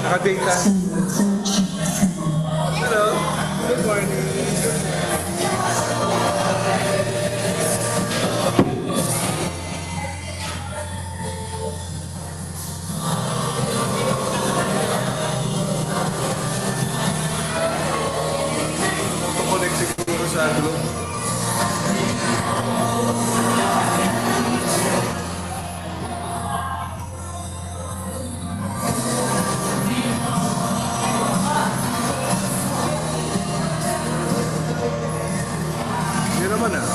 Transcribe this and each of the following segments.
Nakadata. Hello. Good morning. Connect siguro sa group. Hindi naman ah.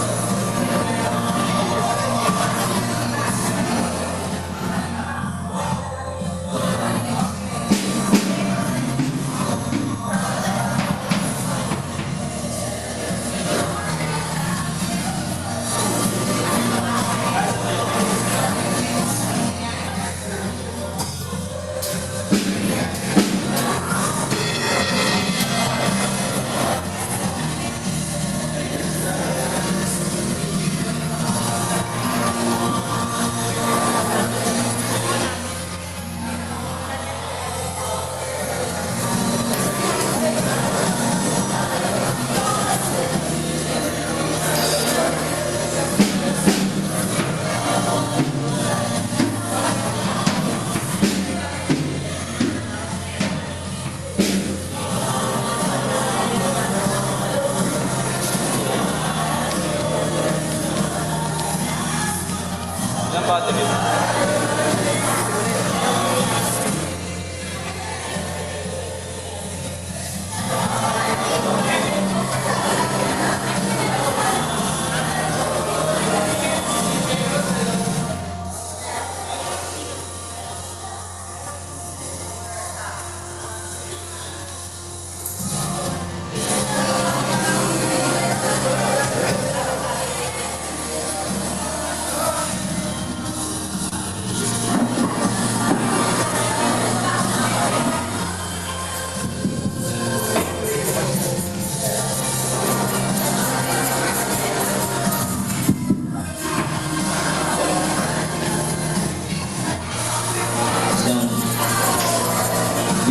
Ilang battery?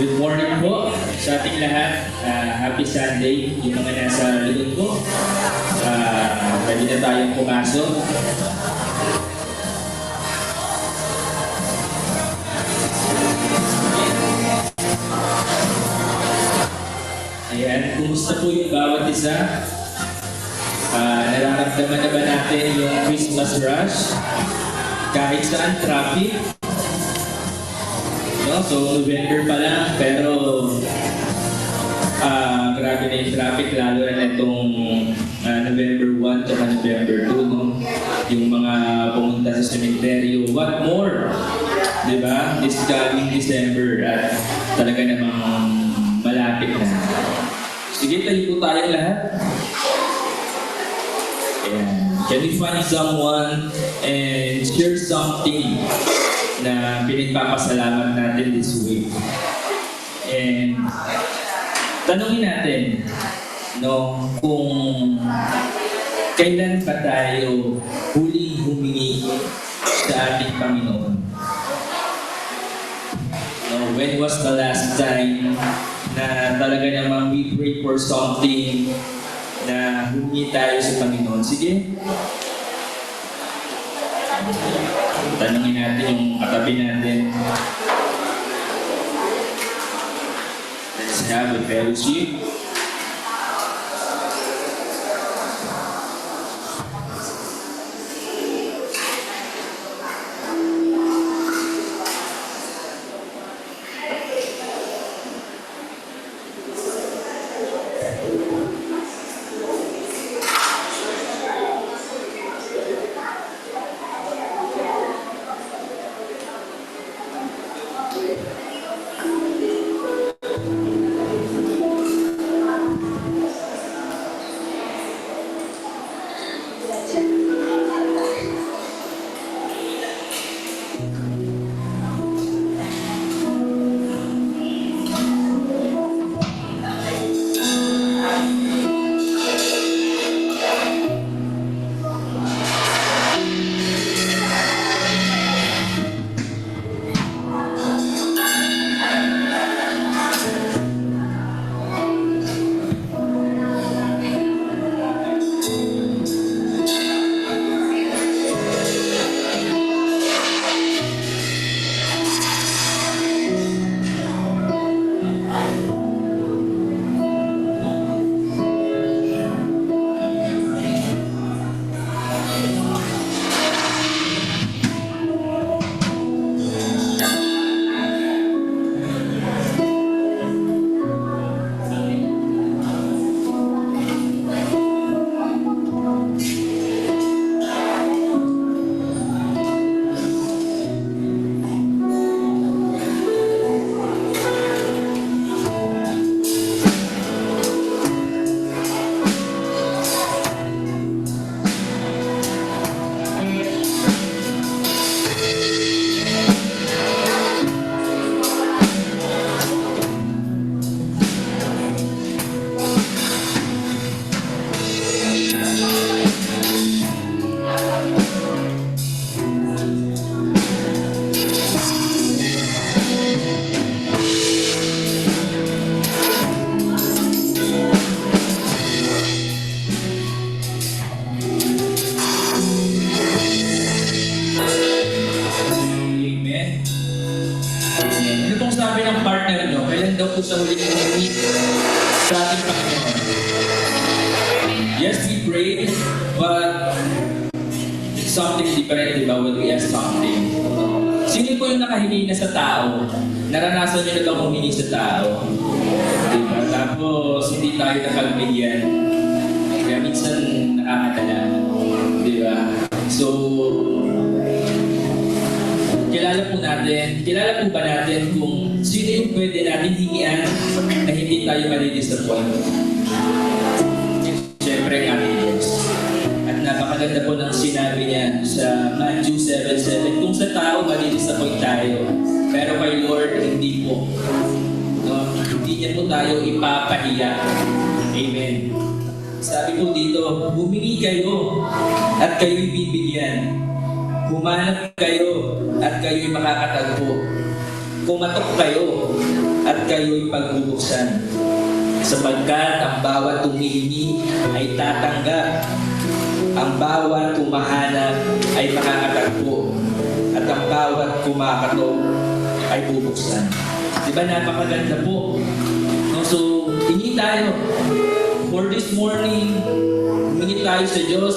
Good morning po sa ating lahat. Happy Sunday. Yung mga nasa likod ko, pwede na tayong pumasok. Ayan, kumusta po yung bawat isa? Nararamdaman na ba natin yung Christmas rush? Kahit saan traffic? No? So, November pa lang, pero grabe na yung traffic, lalo na itong November 1 at November 2, no? Yung mga pumunta sa cemetery, what more? Diba? This coming December at talaga namang malapit na. Sige, tayo po tayo lahat. And can we find someone and share something na pinagpapasalamat natin this week? And tanungin natin, no, kung kailan pa tayo huling humingi sa ating Panginoon? No, when was the last time na talaga namang we pray for something na humingi tayo sa Panginoon? Sige. Tanungin natin yung katabi natin. Let's have a fellowship. Ano pong sabi ng partner nyo? Kailan daw po sa huling meet sa ating Panginoon? Yes, we pray, but it's something different, di ba, when we ask something. Sino po yung nakahingi na sa tao? Naranasan nyo na ba humingi sa tao? Diba? Tapos, hindi tayo nakalbigyan. Kaya minsan nakakatala. Diba? So, kilala po ba natin kung sino yung pwede natin hingian na hindi tayo mali-disappoint? Siyempre ang ating Diyos. At napakaganda po ng sinabi niya sa Matthew 7:7, kung sa tao mali-disappoint tayo, pero kay Lord, hindi po. No? Hindi niya po tayo ipapahiya. Amen. Sabi po dito, humingi kayo at kayo'y bibigyan. Humanap kayo at kayo'y makakatagpo. Kumatok kayo at kayo'y pagbubuksan. Sapagkat ang bawat humihingi ay tatanggap. Ang bawat kumahanap ay makakatagpo. At ang bawat kumakatok ay bubuksan. Diba napakaganda po? No, so, hingi tayo. For this morning, humingi tayo sa Diyos.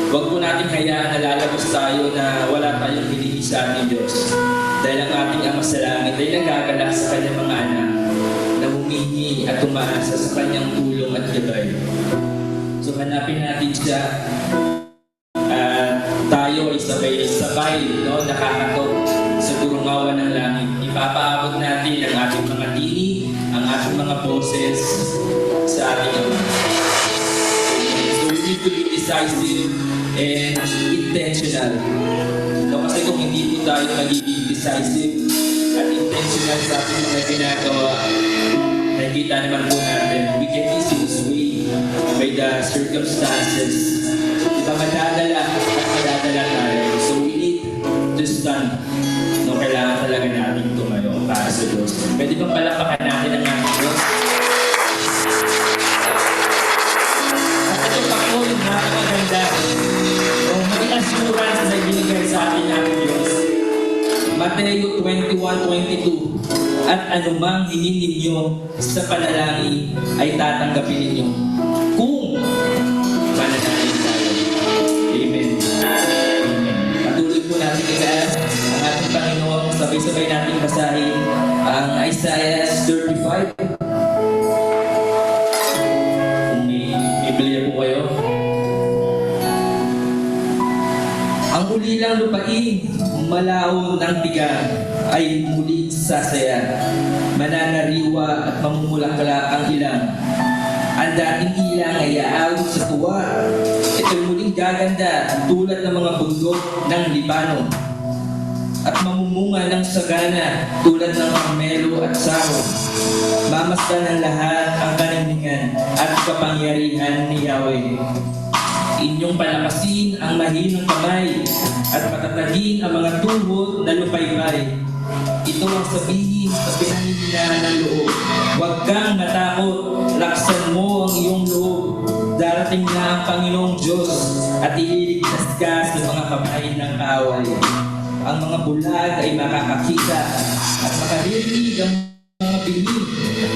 Huwag po natin hayaan na lalabas tayo na wala tayong hiningi sa ating Diyos. Dahil ang ating Ama sa Langit ay nagagalak sa kanyang mga anak na humingi at umaasa sa kanyang tulong at gabay. So hanapin natin siya. Tayo ay sabay-sabay, no, nakakatok sa gurungawan ng langit. Ipapaabot natin ang ating mga tinig, ang ating mga boses sa ating Ama. So we need to be decisive and intentional. No, kasi kung hindi po tayo magiging decisive at intentional sa ating mga ginagawa, nakikita naman po natin, we can easily sway by the circumstances. Diba madadala at madadala tayo. So we need to stand. No, kailangan talaga natin tumayo para sa Diyos. Pwede bang palakpakan natin ang ating Diyos? At ito pa po yung napakaganda. May assurance na binigay sa atin ng Diyos. Mateo 21:22. At anumang hingin ninyo sa panalangin ay tatanggapin ninyo kung manalangin tayo. Amen. Amen. Patuloy po natin itaas ang ating Panginoon. Sabay-sabay natin basahin ang Isaiah 35. Kung may Biblia po kayo. Ang ulilang lupain, malaon ng tigang, ay muli sasaya. Mananariwa at mamumulakla ang ilang. Ang dating ilang ay aawit sa tuwa. Ito'y muling gaganda tulad ng mga bundok ng Libano. At mamumunga ng sagana tulad ng Carmelo at Saro. Mamasdan ng lahat ang kaningningan at kapangyarihan ni Yahweh. Inyong palakasin ang mahinang kamay at patatagin ang mga tuhod na lupaybay. Ito ang sabihin sa pinanghihinahan ng loob. Huwag kang natakot, laksan mo ang iyong loob. Darating na ang Panginoong Diyos at ililigtas ka sa mga kamay ng kaaway. Ang mga bulag ay makakakita at makaririnig ang mga bingin.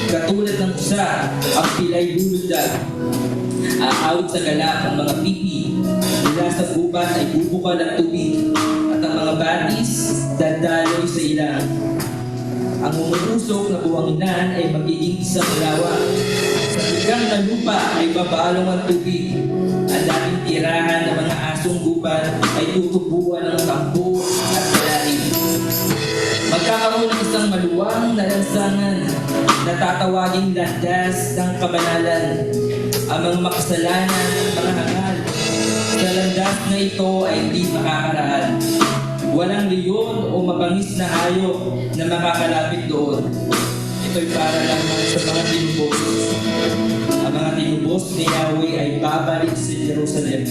Katulad ng usa, ang pilay luludag. Aawit sa galak ang mga pipi. Mula sa gubat ay bubukal ang tubig. At ang mga batis, dadaloy sa ilang. Ang umuusok na buwanginan ay magiging isang lawa. Sa tigang na lupa ay babalong ang tubig. Ang dating tirahan ng mga asong gubat ay tutubuan ng tampo at malalim. Magkakaroon ng isang maluwang na lansangan na tatawaging landas ng kabanalan. Ang mga makasalanan at mga hangal sa landas na ito ay hindi makakaraan. Walang leyon o mabangis na hayop na makakalapit doon. Ito'y para lamang sa mga tinubos. Ang mga tinubos ni Yahweh ay babalik sa Jerusalem.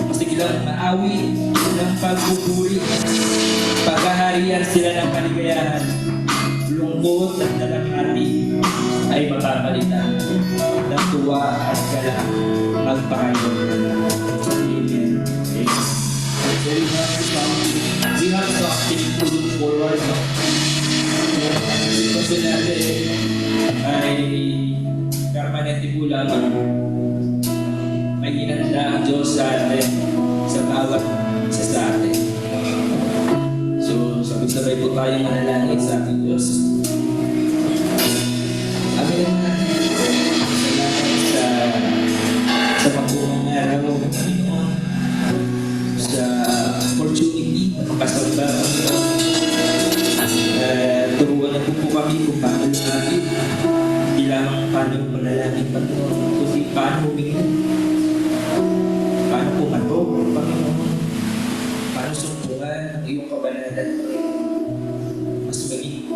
Masiglang maawi ng pagpupuri. Paghaharian sila ng kaligayahan. Lungkot at dalangati ay mapapalitan ng tuwa at gala magpakayon. Amen. Amen. So we have something to look forward Lord. Ang sitwasyon natin ay permanente po lamang. May hinanda ang Diyos sa atin, sa bawat isa sa atin. So, sabay-sabay po tayong manalangin sa ating Diyos. Amin naman. Salamat sa pagbuong araw, Panginoon. Sa opportunity na makasamba, Panginoon. Turuan na po kami kung paano natin. Hindi lamang paano manalangin, Panginoon, kundi paano humingi. Paano pumato, Panginoon. Paano sumpuan ang iyong kabanalan, Panginoon. Mas maging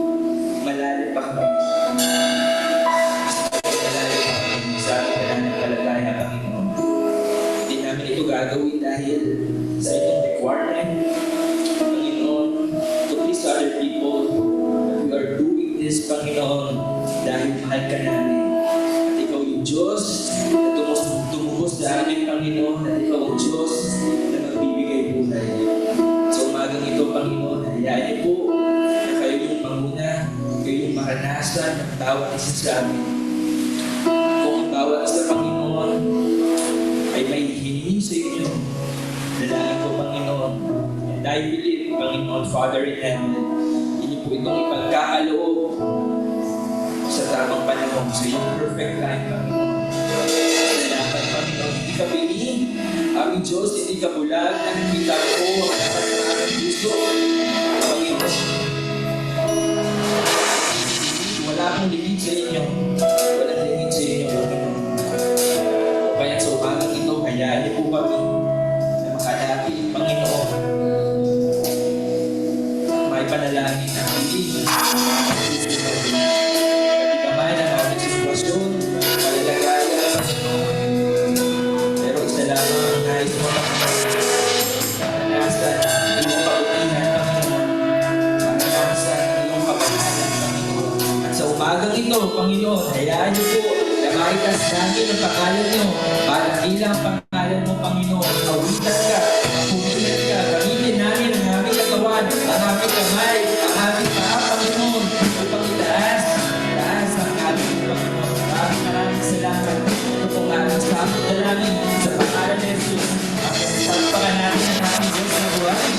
malalim pa kami. Sa aming pananampalataya, Panginoon. Hindi namin ito gagawin dahil sa itong requirement, Panginoon, to please other people. We are doing this, Panginoon, dahil mahal ka namin. At ikaw yung Diyos na tumubos sa amin, Panginoon. At ikaw yung Diyos na magbibigay buhay. Sa umagang ito, Panginoon, hayaan niyo po na kayo yung manguna, kayo yung maranasan ng bawat isa sa amin. Kung ang bawat isa, Panginoon, ay may hihingi sa inyo, dalangin ko, Panginoon. And I believe, Panginoon, Father in heaven, hindi po itong ipagkakaloob sa tamang panahon, sa iyong perfect time, Panginoon. Salamat, Panginoon. Hindi ka piling, aming Diyos, hindi ka bulag, nakikita ko ang lahat ng aming puso, Panginoon. Wala akong limit sa inyo. Walang limit sa inyo, Panginoon. Kaya sa umagang ito, hayaan niyo po kami na makalapit, Panginoon. May panalangin na hindi. Katikamay ng aming sitwasyon, malalagayan. Pero isa lamang ang nais mo, maranasan ang iyong kabutihan, Panginoon. Maranasan ang iyong kabanalan, Panginoon. At sa umagang ito, Panginoon, hayaan niyo po na maitas namin ang pangalan niyo para bilang pangalan mo, Panginoon. Awitan ka, pumilan ka, gamitin namin ang aming katawan, ang aming kamay, ang aming paa, Panginoon, upang itaas ang aming Panginoon. Maraming salamat. Ito pong aming sabot na namin sa pangalan ni Jesus. At pagpakan natin ang aming Diyos na buhay.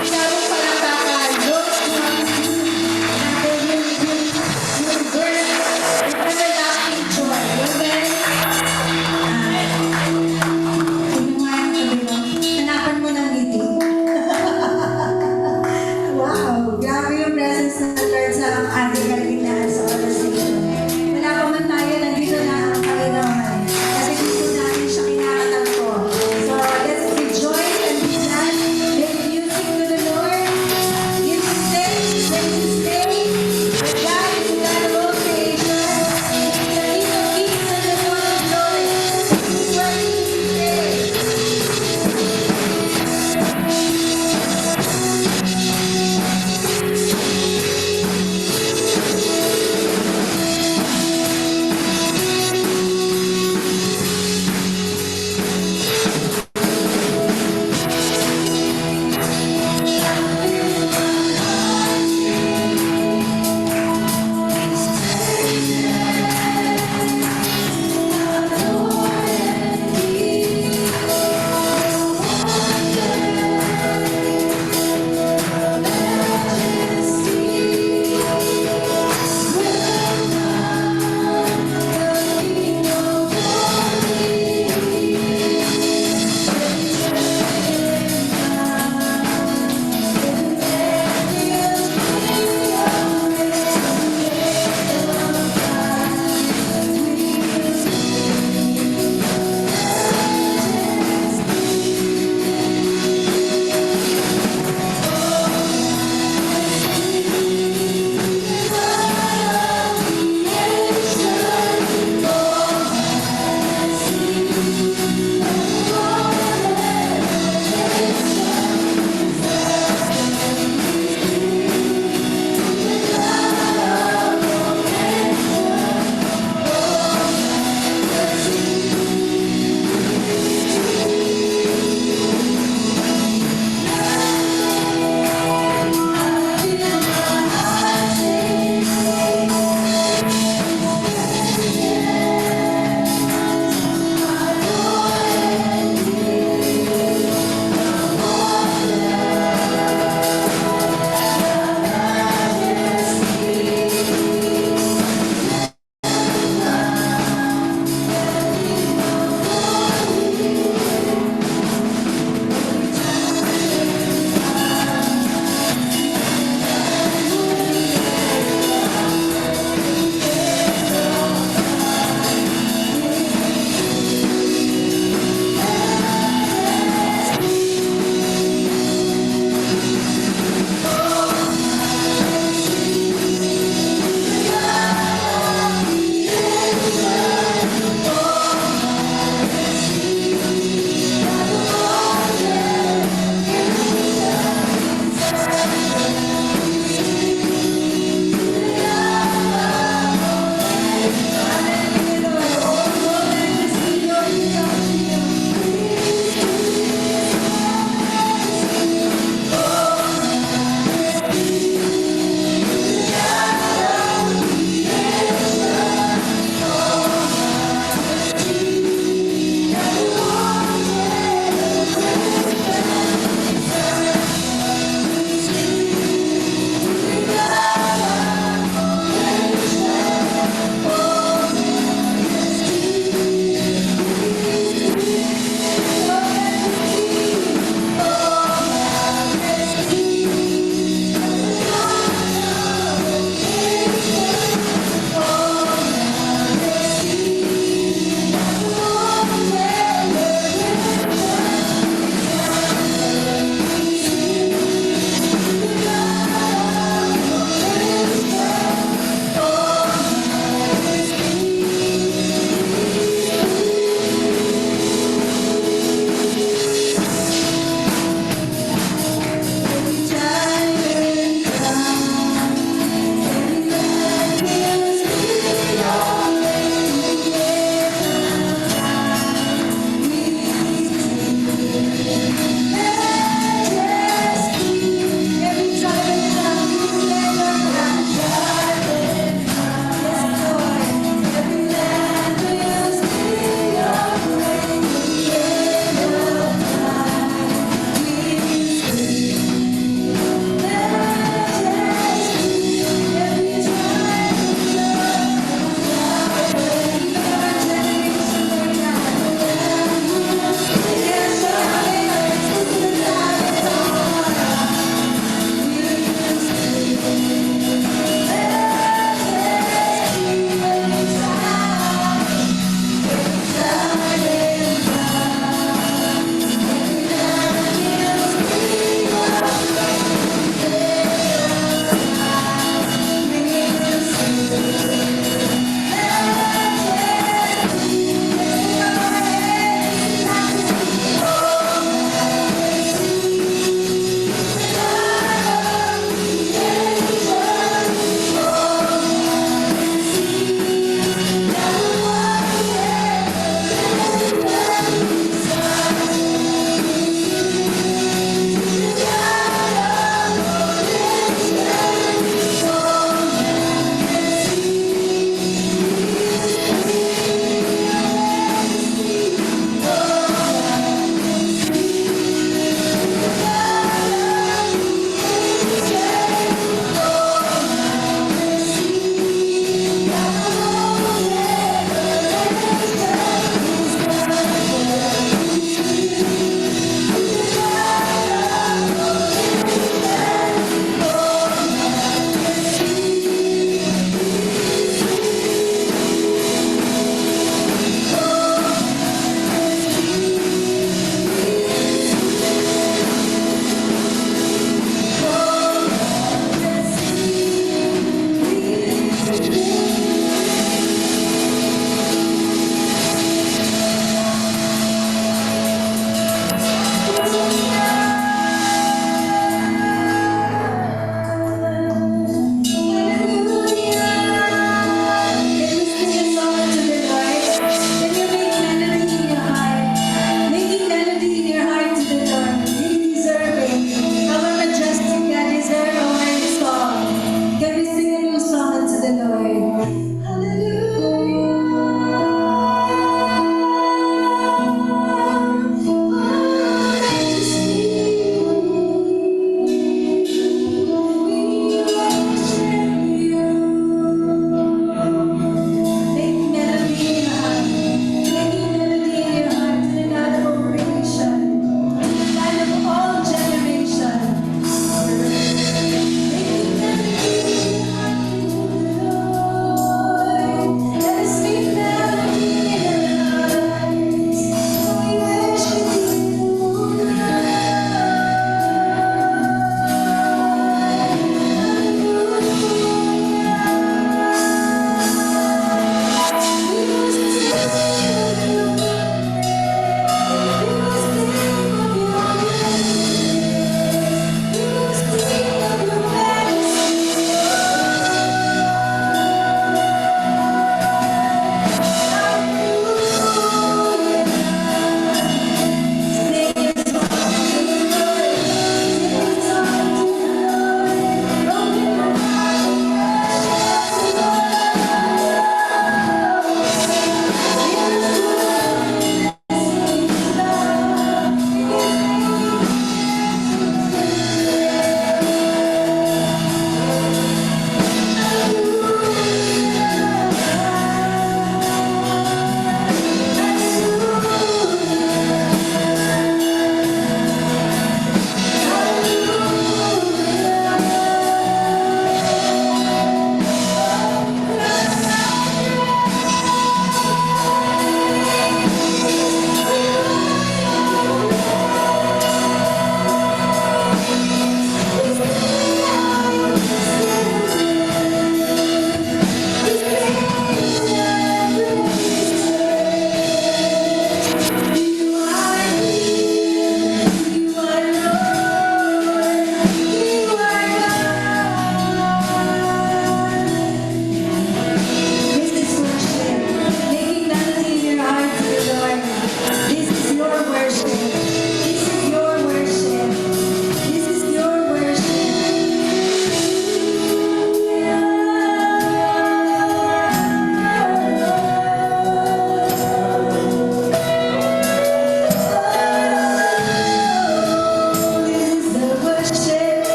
Pinagong palakpakan, Lord, yung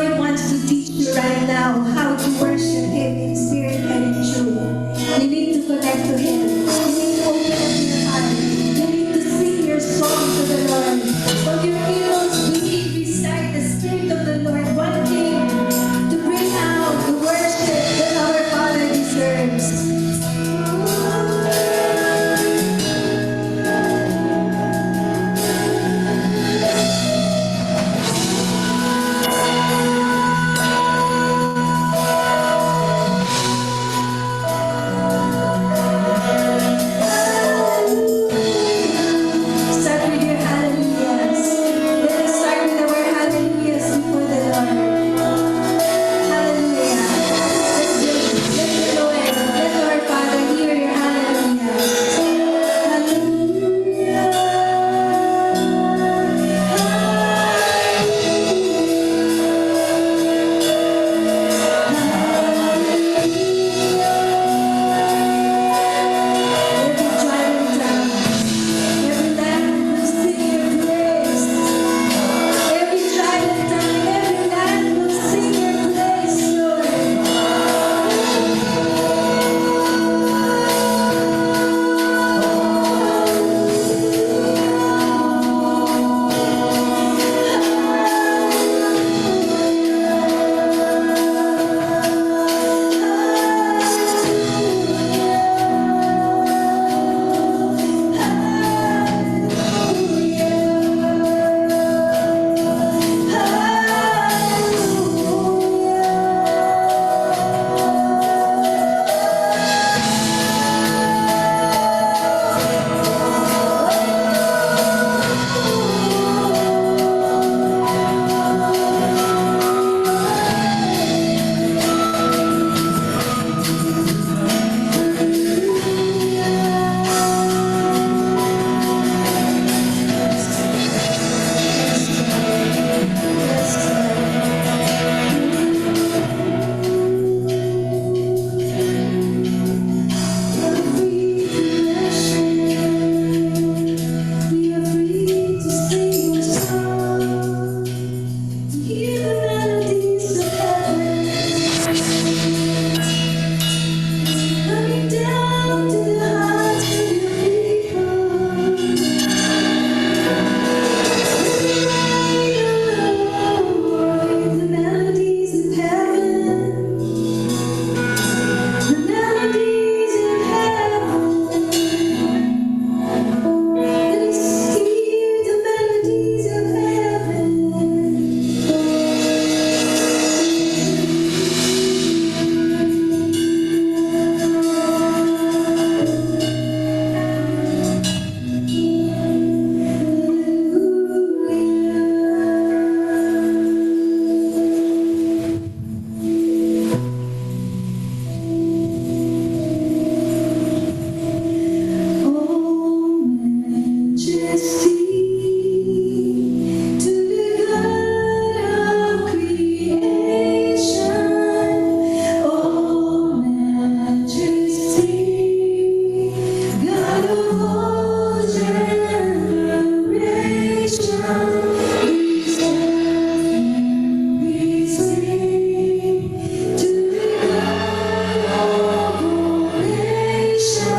Lord wants to teach you right now how to worship Him in spirit and in truth. You need to connect to Him. You need to open up your heart. You need to sing your song to the Lord. From your ears, we need recite the Spirit of the Lord, wanting to bring out the worship that our Father deserves. Start with your hallelujahs. Let us start with our hallelujahs before the Lord. Hallelujah. Let's go ahead. Let our Father hear your hallelujahs. Every trial and every land will sing your praise. Every trial and every land will sing your praise, Lord. We are free to sing your song, to hear the melodies of heaven, coming down to the hearts of your people. The melodies of heaven, the melodies of heaven. Let us hear the melodies of heaven. Oh, majesty to the God of creation. Oh, majesty, God of all generations. We sing to the God of all nations.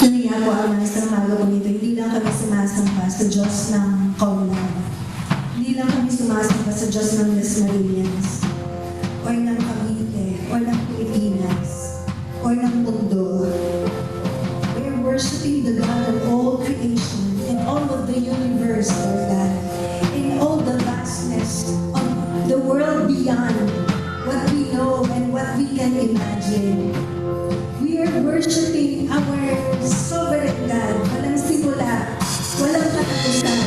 Kaya po ang nasa umaga po nito, hindi lang kami sumasamba sa Diyos ng Kaulan. Hindi lang kami sumasamba sa Diyos ng Dasmariñas, o ng Cavite, o ng Pilipinas, o ng mundo. We're worshiping the God of all creation and all of the universe, Lord God, in all the vastness of the world beyond what we know and what we can imagine. We are worshiping our sovereign God. Walang simula, walang katapusan.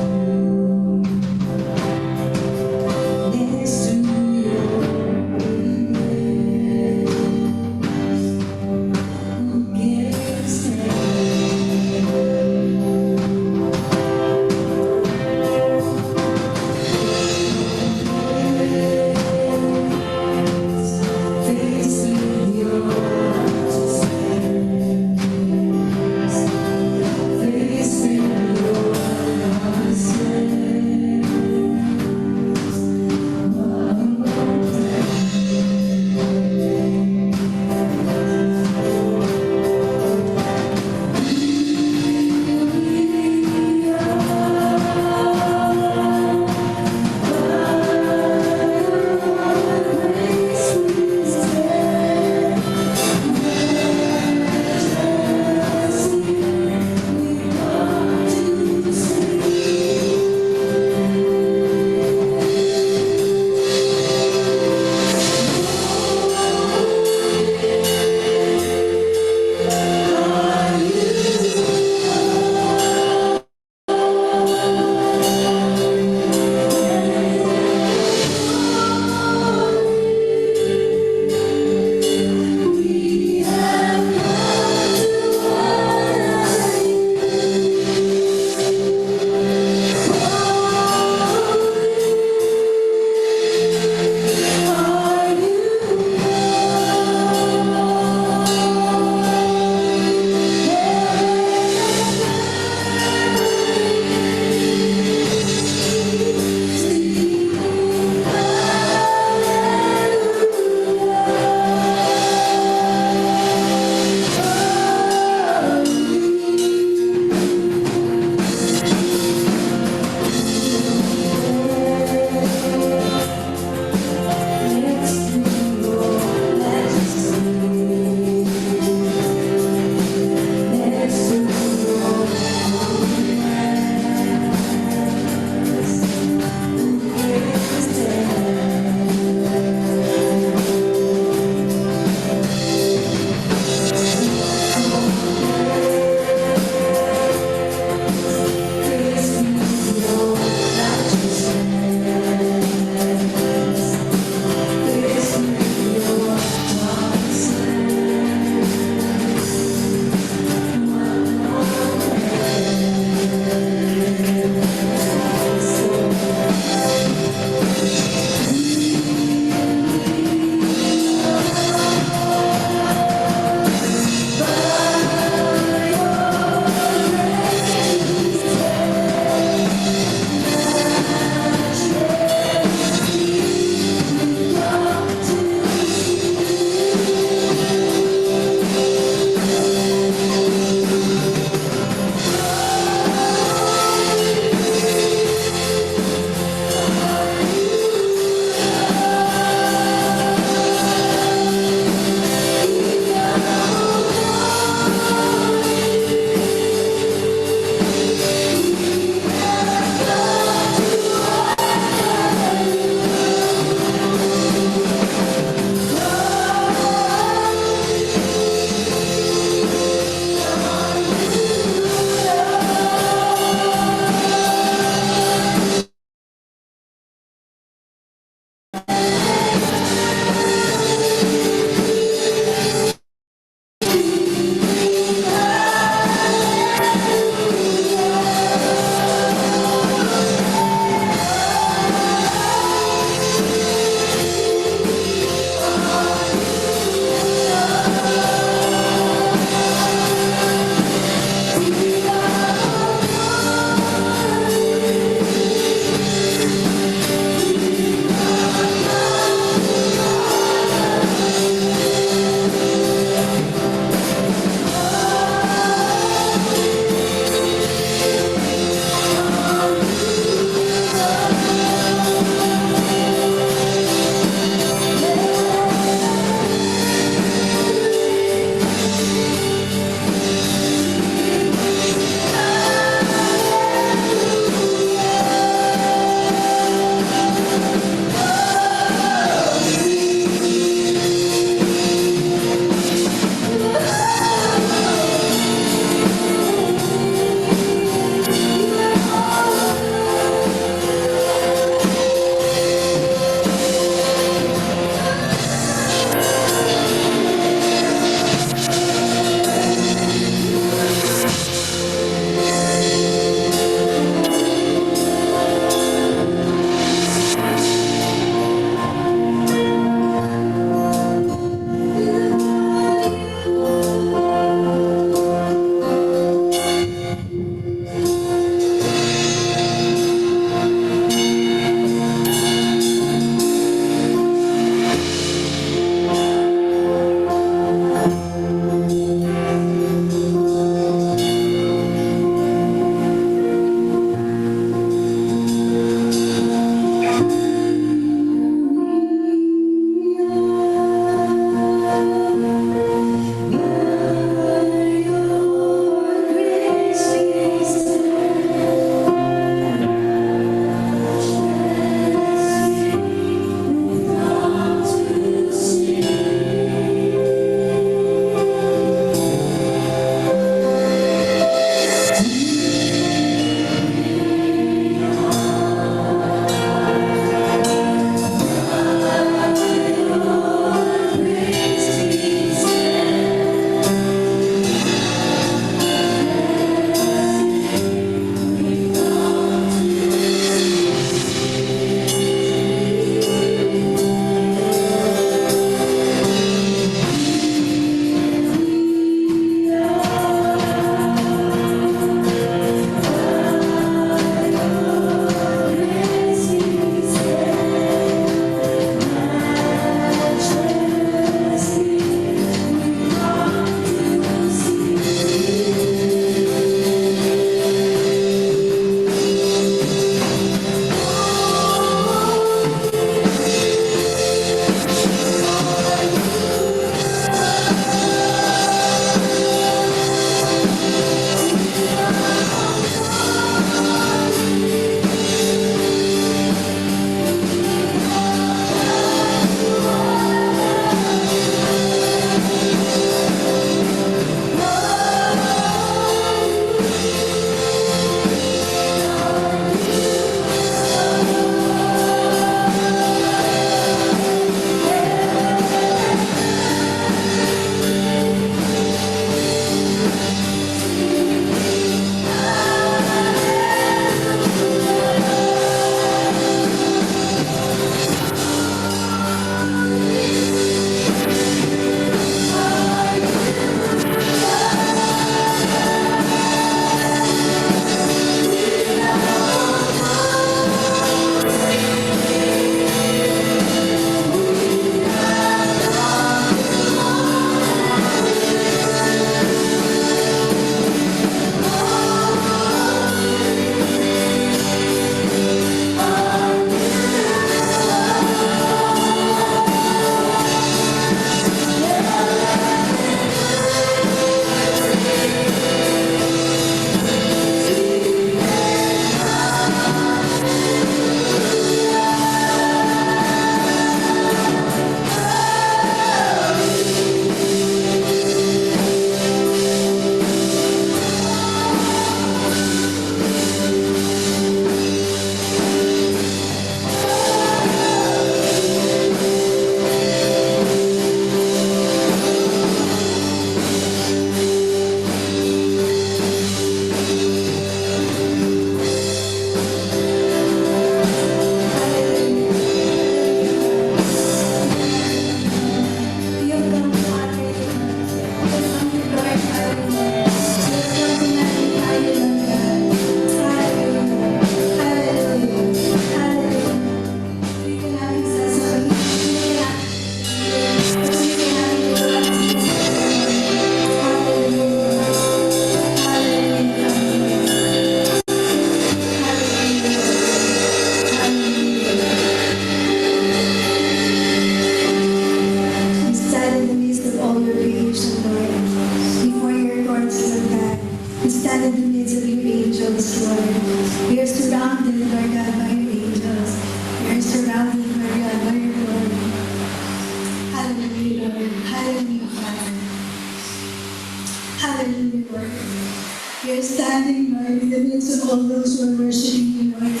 those who are worshiping you, Lord.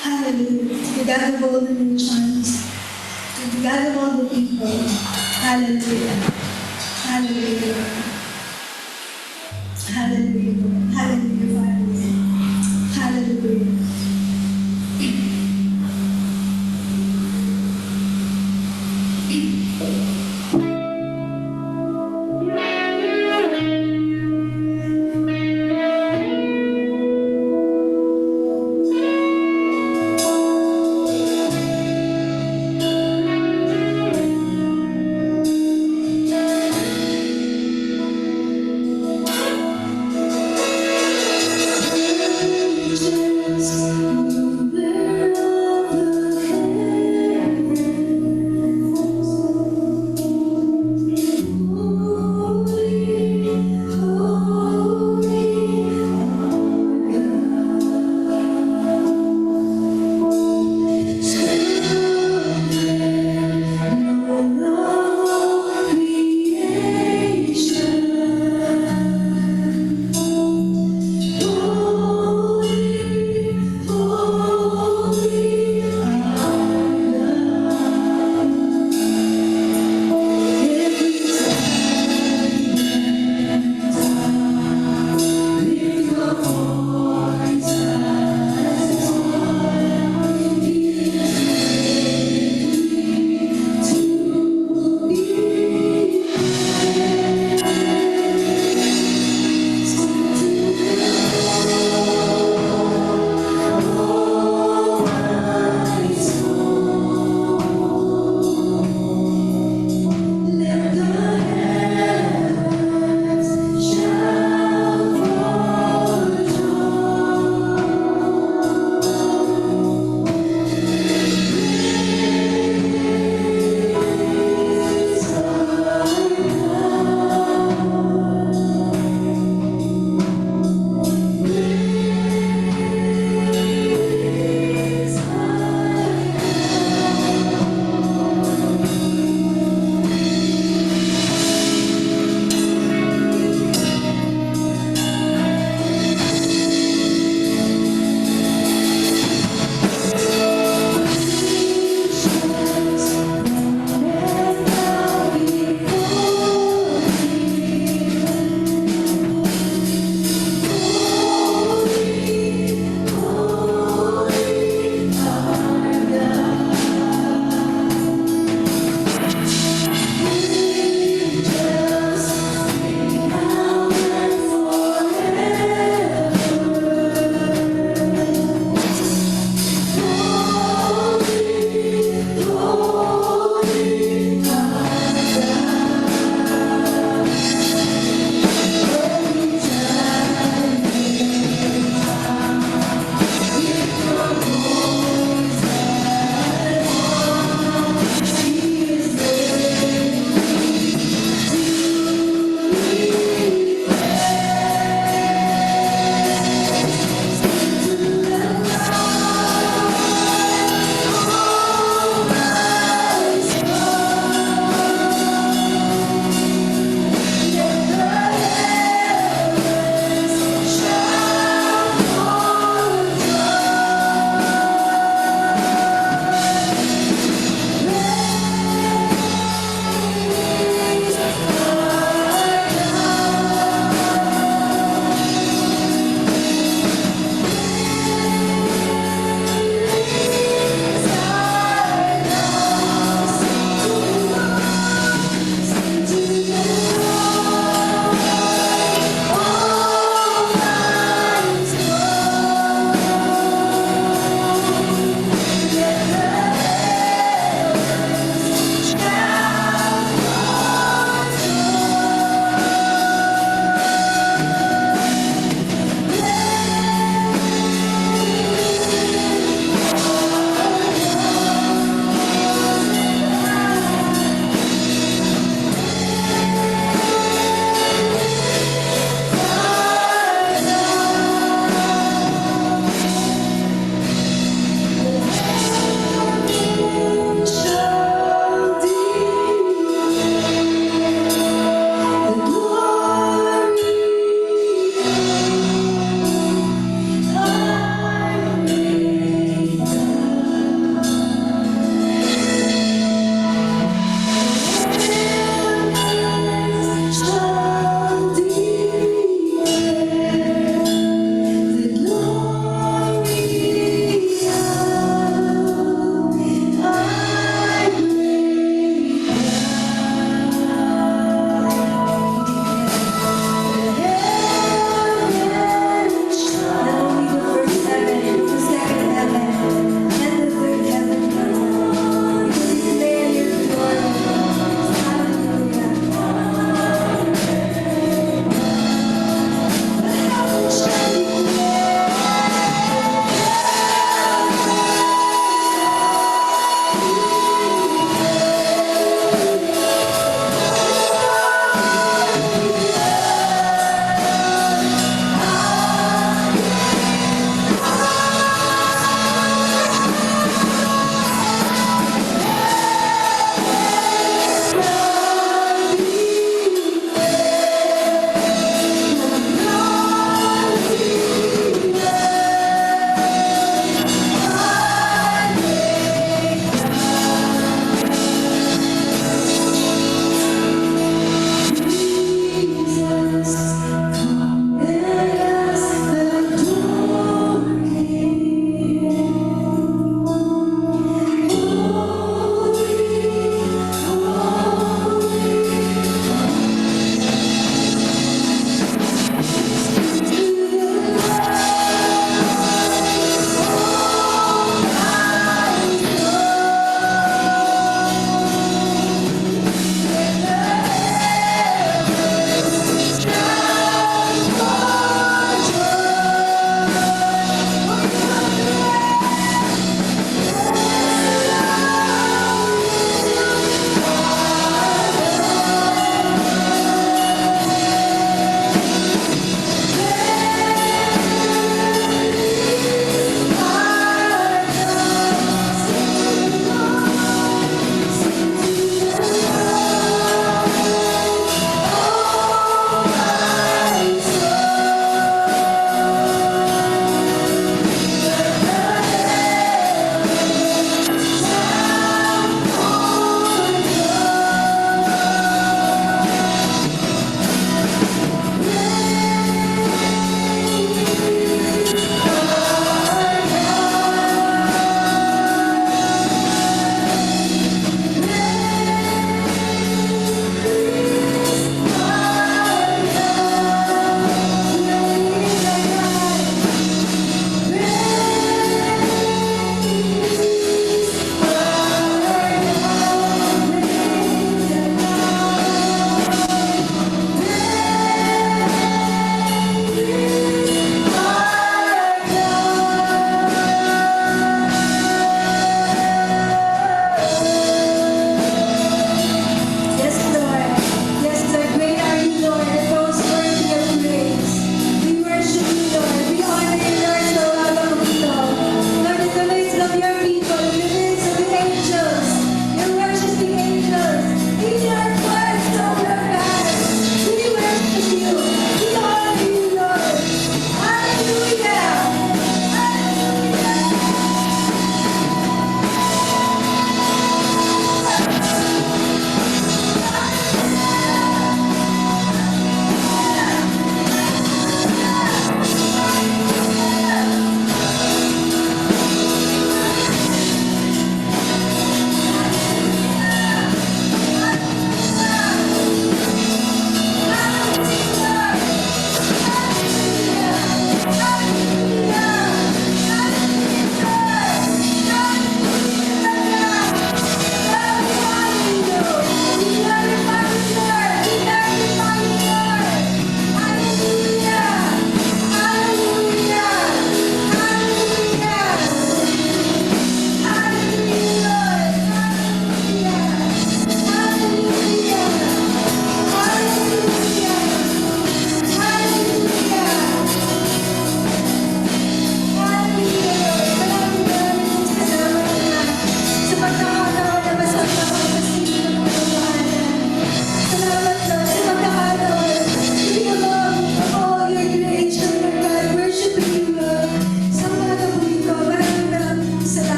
Hallelujah. To the God of all the nations, to the God of all the people. Hallelujah. Hallelujah. Hallelujah. Hallelujah, Father. Hallelujah.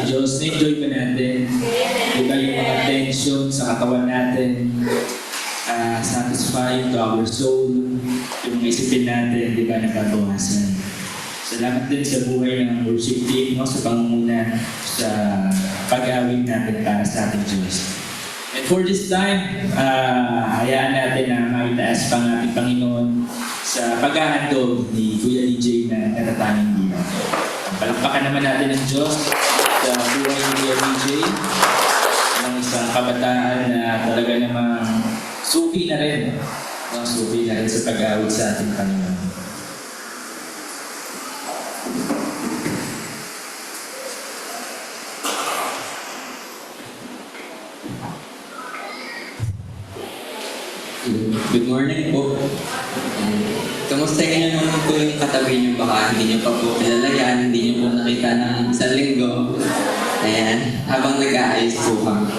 ating Diyos. Na-enjoy ba natin? Diba yung mga tension sa katawan natin? Satisfying to our soul. Yung mga isipin natin, di ba, nagbabawasan. Salamat din sa buhay ng worship team, no, sa pangunguna, sa pag-awing natin para sa ating Diyos. And for this time, hayaan natin na maitaas pa ng ating Panginoon sa paghahandog ni Kuya DJ na natatanging dito. Palakpakan naman natin ng Diyos sa buhay ni Kuya DJ, ng isang kabataan na talaga namang suki na rin. No? Suki na rin sa pag-awit sa ating Panginoon. Good morning po. Kamusta naman po yung katabi niyo? Baka hindi niyo pa po kilala yan, hindi niyo po nakita ng isang linggo. Ayan, habang nag-aayos po kami.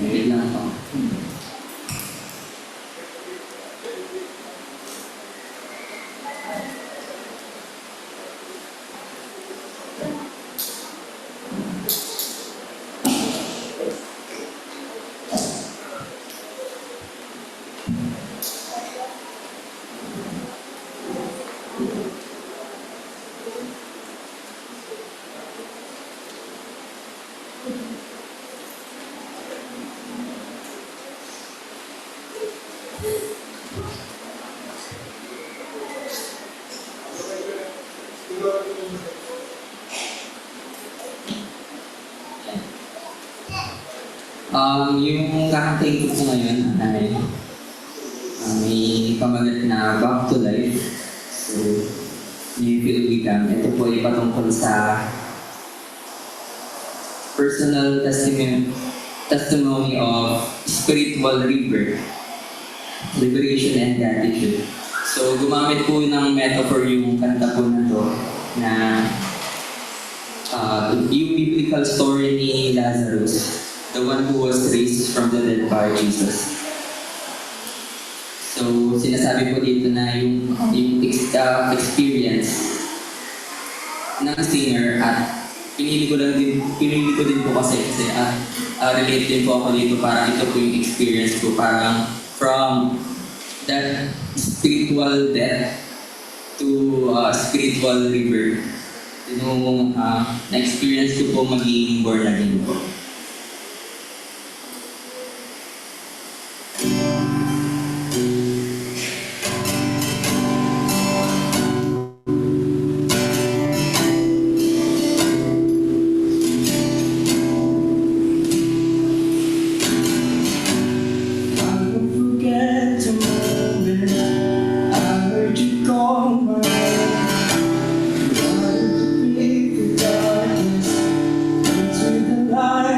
Wait lang po. Yung kakantay ko po ngayon ay may pamagat na Back to Life. So, yung Pilipikam, ito po ay patungkol sa personal testimony of spiritual rebirth, liberation and gratitude. So, gumamit po ng metaphor yung kanta po na to na yung biblical story ni Lazarus, the one who was raised from the dead by Jesus. So, sinasabi po dito na yung experience ng singer at pinili ko din po kasi relate din po ako dito, parang ito po yung experience ko, parang from that spiritual death to spiritual rebirth. Yung na-experience ko po maging born again po. Darkness into the light.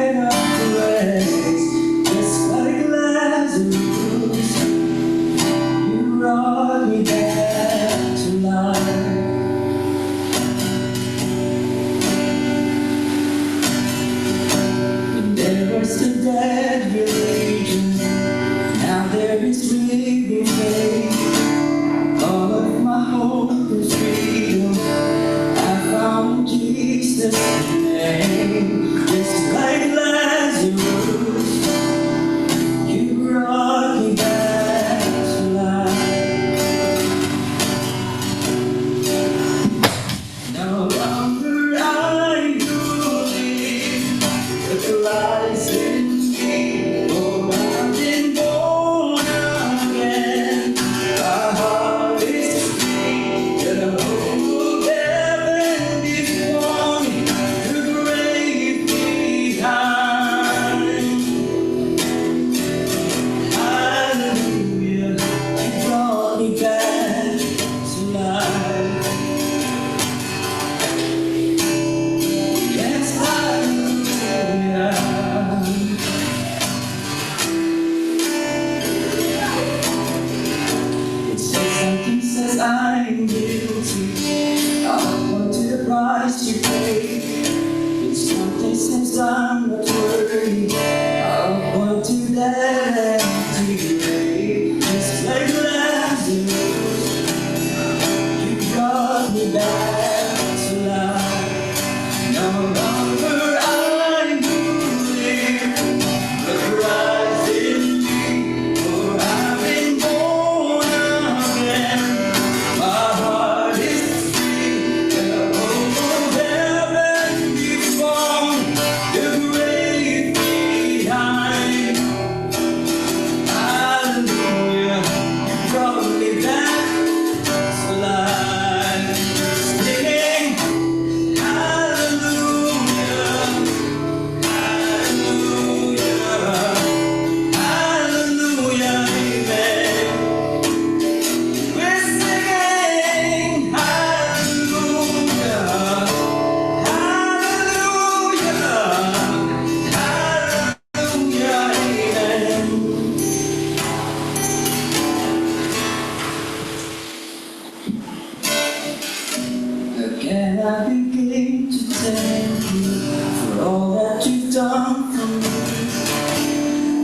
done for me.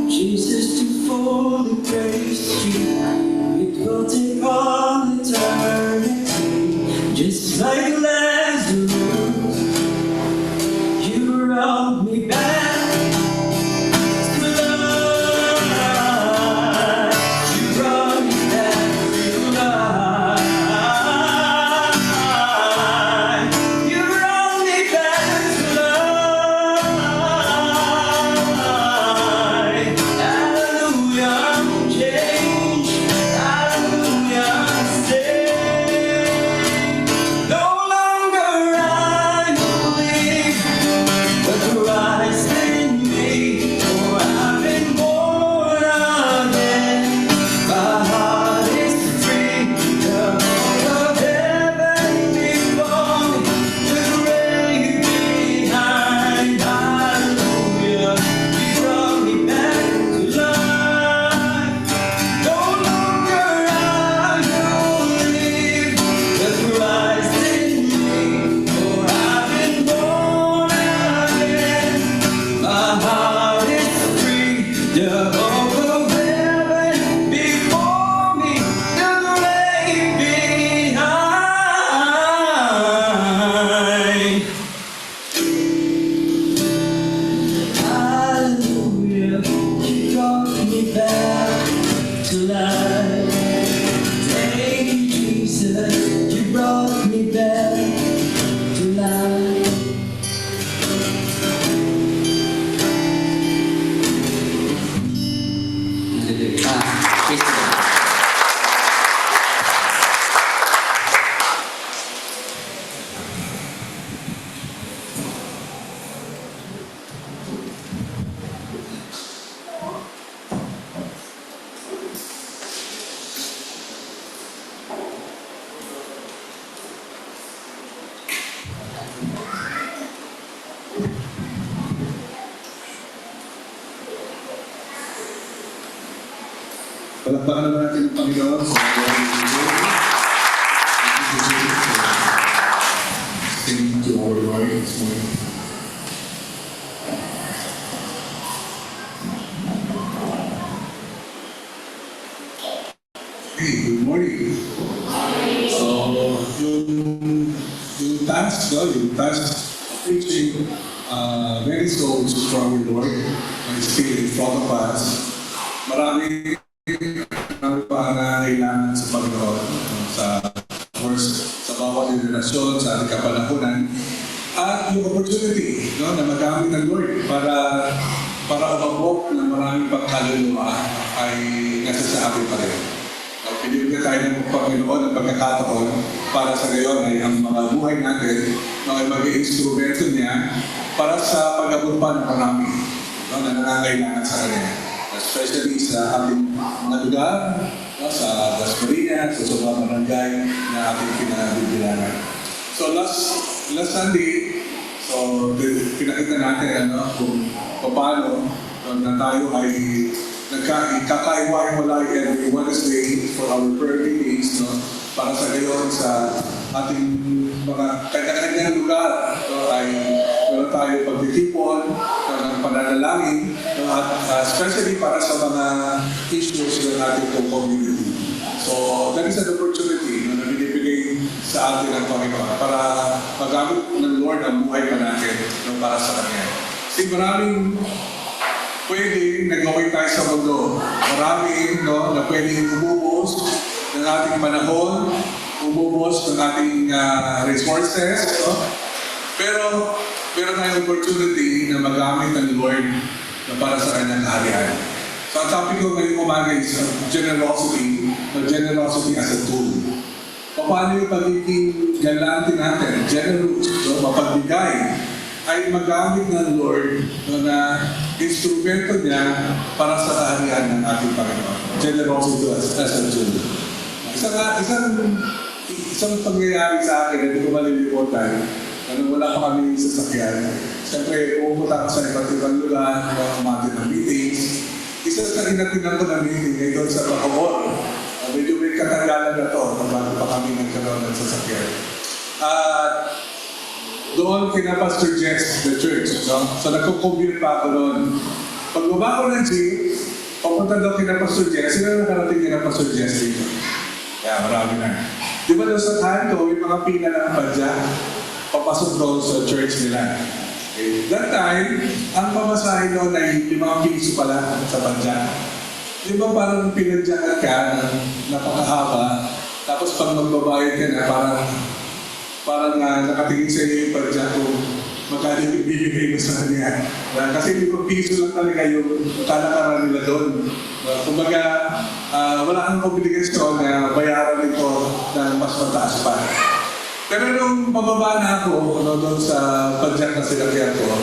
Jesus, to fully praise you, it will take all eternity. Just like Lazarus, you brought me back to life. You brought me back to life. You brought me back to life. Hallelujah, change. Hallelujah, stay. No longer I believe, but Christ in me. For I've been born again. My heart is free. The hope of heaven before me, the grave behind. Hallelujah, you brought me back to life. No longer I believe, but Christ in me. For I've been born again. My heart is free. The hope of heaven before me, the grave behind. Hallelujah, you brought me back to life. Thank you, Jesus, you brought me back to life. Praise the Lord. Palakpakan naman natin ang Panginoon sa singing to our Lord this morning. Hey, good morning. So, yung task, no? Yung task of preaching many souls to our Lord is still in front of us. Marami pa na kailangan sa Panginoon sa first, sa bawat generasyon, sa ating kapanahunan, at yung opportunity, no, na magamit ng Lord para umabot ng maraming pagkaluluwa ay nasa sa atin pa rin. Pinibigyan tayo ng Panginoon ng pagkakataon para sa gayon ay ang mga buhay natin mga maging instrumento niya para sa pag-abot pa ng marami, no, na nangangailangan sa Kanya. Especially sa ating mga lugar, no, sa Dasmariñas, sa mga barangay na ating pinabibilangan. So last Sunday, so pinakita natin kung paano na tayo ay nagkakaiwa-iwalay every Wednesday for our prayer meetings, no, para sa gayon sa ating mga kanya-kanyang lugar, no, ay meron tayo pagtitipon ng pananalangin, no, at especially para sa mga issues ng ating community. So that is an opportunity, no, na binibigay sa atin ng Panginoon para magamit ng Lord ang buhay pa natin, no, para sa Kanya. Kasi maraming pwede nagawin tayo sa mundo. Marami, no, na pwedeng umubos ng ating panahon, umubos ng ating resources. No? Pero meron tayong opportunity na magamit ng Lord na para sa kanyang kaharian. So ang topic ko ngayong umaga is generosity, generosity as a tool. Paano yung pagiging galante natin, generous, no, mapagbigay, ay magamit ng Lord, no, na instrumento niya para sa kaharian ng ating Panginoon. Generosity as a tool. Isang pangyayari sa akin na hindi ko malilimutan, wala pa kami sa sasakyan. Siyempre, pumunta ako sa iba't ibang lugar, umati ng meetings. Isa sa inatinan ko ng meeting ay doon sa Bacoor. Medyo may katagalan na to bago pa kami nagkaroon ng sasakyan. doon kina Pastor Jess, the church. No? So nagko-commute pa ako doon. Pagbaba ko ng jeep, papunta daw kina Pastor Jess. Sino na nakarating kina Pastor Jess dito? Kaya marami na. Di ba doon sa time ko, yung mga pila ng padya, papasok doon sa church nila. Okay. That time, ang pamasahe doon ay 5 piso pala sa padya. Di ba parang pinadyakan ka ng napakahaba, tapos pag magbabayad ka na, parang nakatingin sa iyo yung padya kung magkano yung ibibigay mo sa kanya. Kasi 5 piso lang talaga yung kalakaran nila doon. Kumbaga, wala kang obligasyon na bayaran nito na mas mataas pa. Pero nung pababa na ako, doon sa padya na sinakyan ko,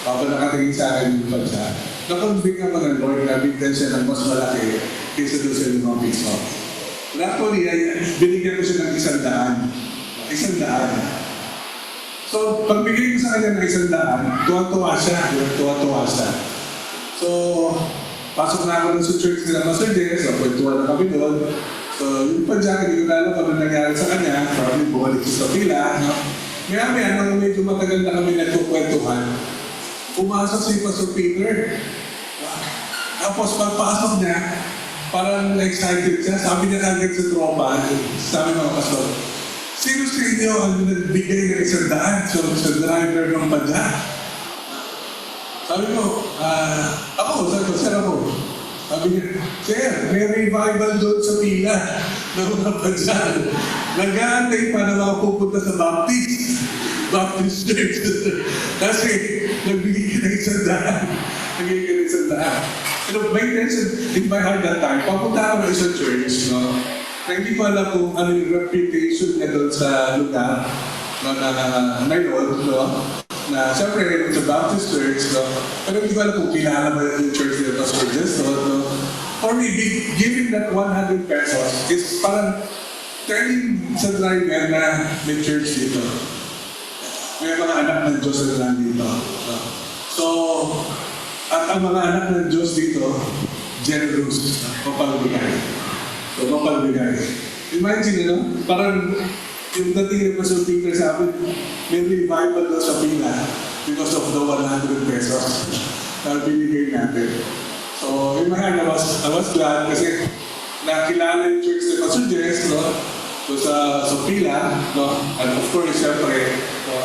kapag nakatingin sa akin yung padya, nakonvict ako ng Lord na bigyan siya ng mas malaki kaysa doon sa 5 piso. Actually, binigyan ko siya ng 100. 100. So, pagbigay ko sa kanya ng 100, tuwa-tuwa siya. So, pasok na ako dun sa church nila Pastor Jess, so kwentuhan na kami doon. So, yung padya, hindi ko na alam kung ano nangyari sa kanya, probably bumalik siya sa pila. No? Maya-maya, nang medyo matagal na kami nagkukwentuhan, pumasok si Pastor Peter. Tapos, pagpasok niya, parang excited siya. Sabi niya agad sa tropa, sabi mga pastor, sino sa inyo ang nagbigay ng 100 sa driver ng padya? Sabi ko, sabi ko, sir ako. Sabi niya, sir, may revival doon sa pila ng mga padya. Nag-aantay pa na mga pupunta sa Baptist Church. Kasi nagbigay ka ng 100. Nagbigay ka ng 100. Pero my intention in my heart that time, papunta ako ng isang church, no? Na hindi ko alam kung ano yung reputation niya doon sa lugar na yun, no? Na siyempre, sa Baptist Church, no? Pero hindi ko alam kung kilala ba yung church nila Pastor Jess, no? For me, giving that 100 pesos is parang turning sa driver na may church dito. May mga anak ng Diyos na nandito. No? So, at ang mga anak ng Diyos dito, generous, mapagbigay. So, mapagbigay. Imagine, no? Parang yung dating ni Pastor Peter sa amin, may revival daw sa pila because of the 100 pesos na binigay natin. So, in my heart, I was glad kasi nakilala yung church ni Pastor Jess, no? So, sa pila, no? And of course, siyempre, no?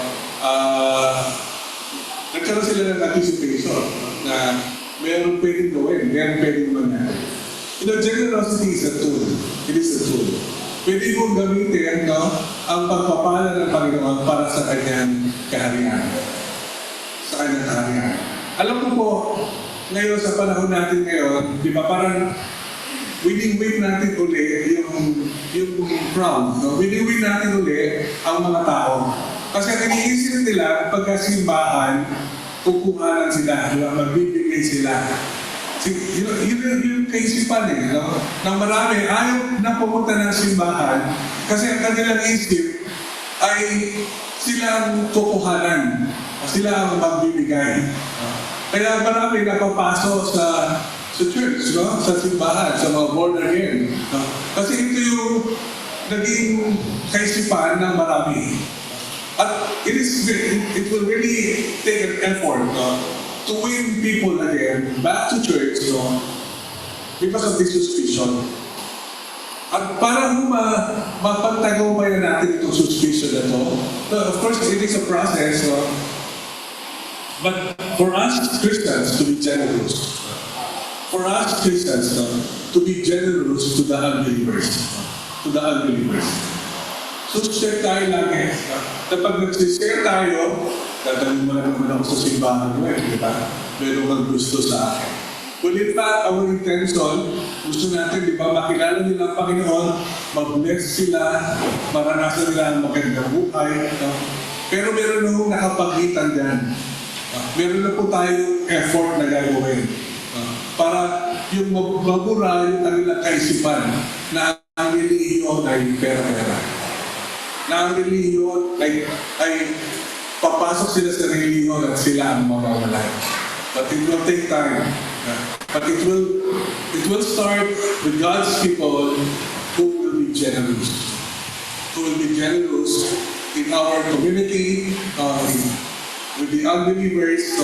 Nagkaroon sila ng anticipation na meron pwedeng gawin, meron pwedeng mangyari. You know, generosity is a tool. It is a tool. Pwede mong gamitin, no, ang pagpapala ng Panginoon para sa kanyang kaharian. Sa kanyang kaharian. Alam ko po, ngayon sa panahon natin ngayon, di ba parang win-win natin uli yung crowd. No? Win-win natin uli ang mga tao. Kasi ang iniisip nila, pagkasimbahan, kukuhanan sila, magbibigay sila. Yun yung kaisipan no? Nang marami, ayaw na pumunta ng simbahan kasi ang kanilang isip ay silang kukuhanan, sila ang magbibigay. Kaya marami napapasok sa church, no? Sa simbahan, sa mga born again. No? Kasi ito yung naging kaisipan ng marami. At it will really take an effort to win people again back to church because of this suspicion. At para mapagtagumpayan natin itong suspicion na ito, of course, it is a process. But for us Christians to be generous, for us Christians to be generous to the unbelievers, So, share tayo lagi. Kapag nag-share tayo, dadalhin mo na naman ako sa simbahan mo di ba? Meron kang gusto sa akin. Well, in fact, our intention, gusto natin, di ba, makilala nila ang Panginoon, mag-bless sila, maranasan nila ang magandang buhay. No? Pero meron na hong nakapagitan dyan. Meron na po tayong effort na gagawin. Para yung mabura yung kanilang kaisipan na ang relihiyon ay pera-pera. Na ang relihiyon ay papasok sila sa relihiyon at sila ang mawawala. But it will take time. But it will start with God's people who will be generous. Who will be generous in our community, with the unbelievers,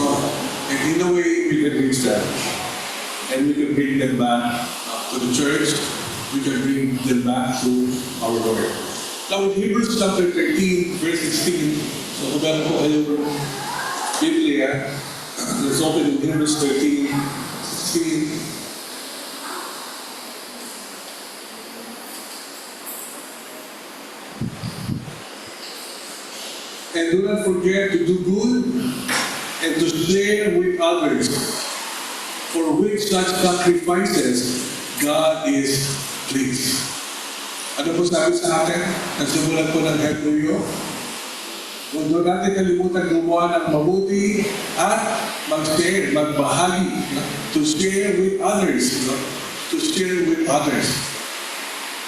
and in a way, we can reach them. And we can bring them back to the church. We can bring them back to our Lord. Now, in Hebrews chapter 13, verse 16, so kung meron po kayo Biblia, let's open in Hebrews 13, 16. And do not forget to do good and to share with others, for which such sacrifices God is pleased. Ano po sabi sa akin? Nagsimulan po ng Hebreo. Huwag doon natin kalimutan gumawa ng mabuti at mag-share, magbahagi, to share with others. To share with others.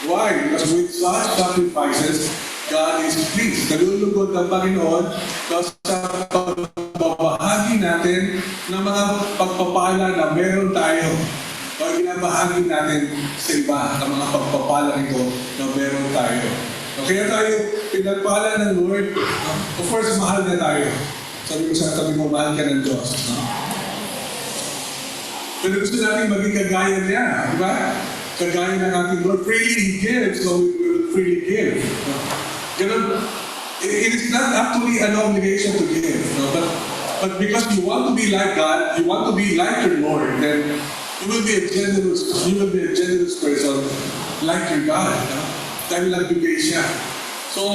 Why? Because with such sacrifices, God is pleased. Nalulugod ng Panginoon sa pagbabahagi natin ng mga pagpapala na meron tayo. O binabahagi natin sa iba ang mga pagpapala ito na meron tayo. O kaya tayo pinagpala ng Lord, of course, mahal na tayo. Sabi ko sa tabi mo, mahal ka ng Diyos. Pero gusto natin maging kagaya niya, di ba? Kagaya ng ating Lord. Freely He gives, so we will freely give. Ganun, it is not actually an obligation to give, but because you want to be like God, you want to be like your Lord, then you will be a generous person like your God. Dahil nagbigay siya. So,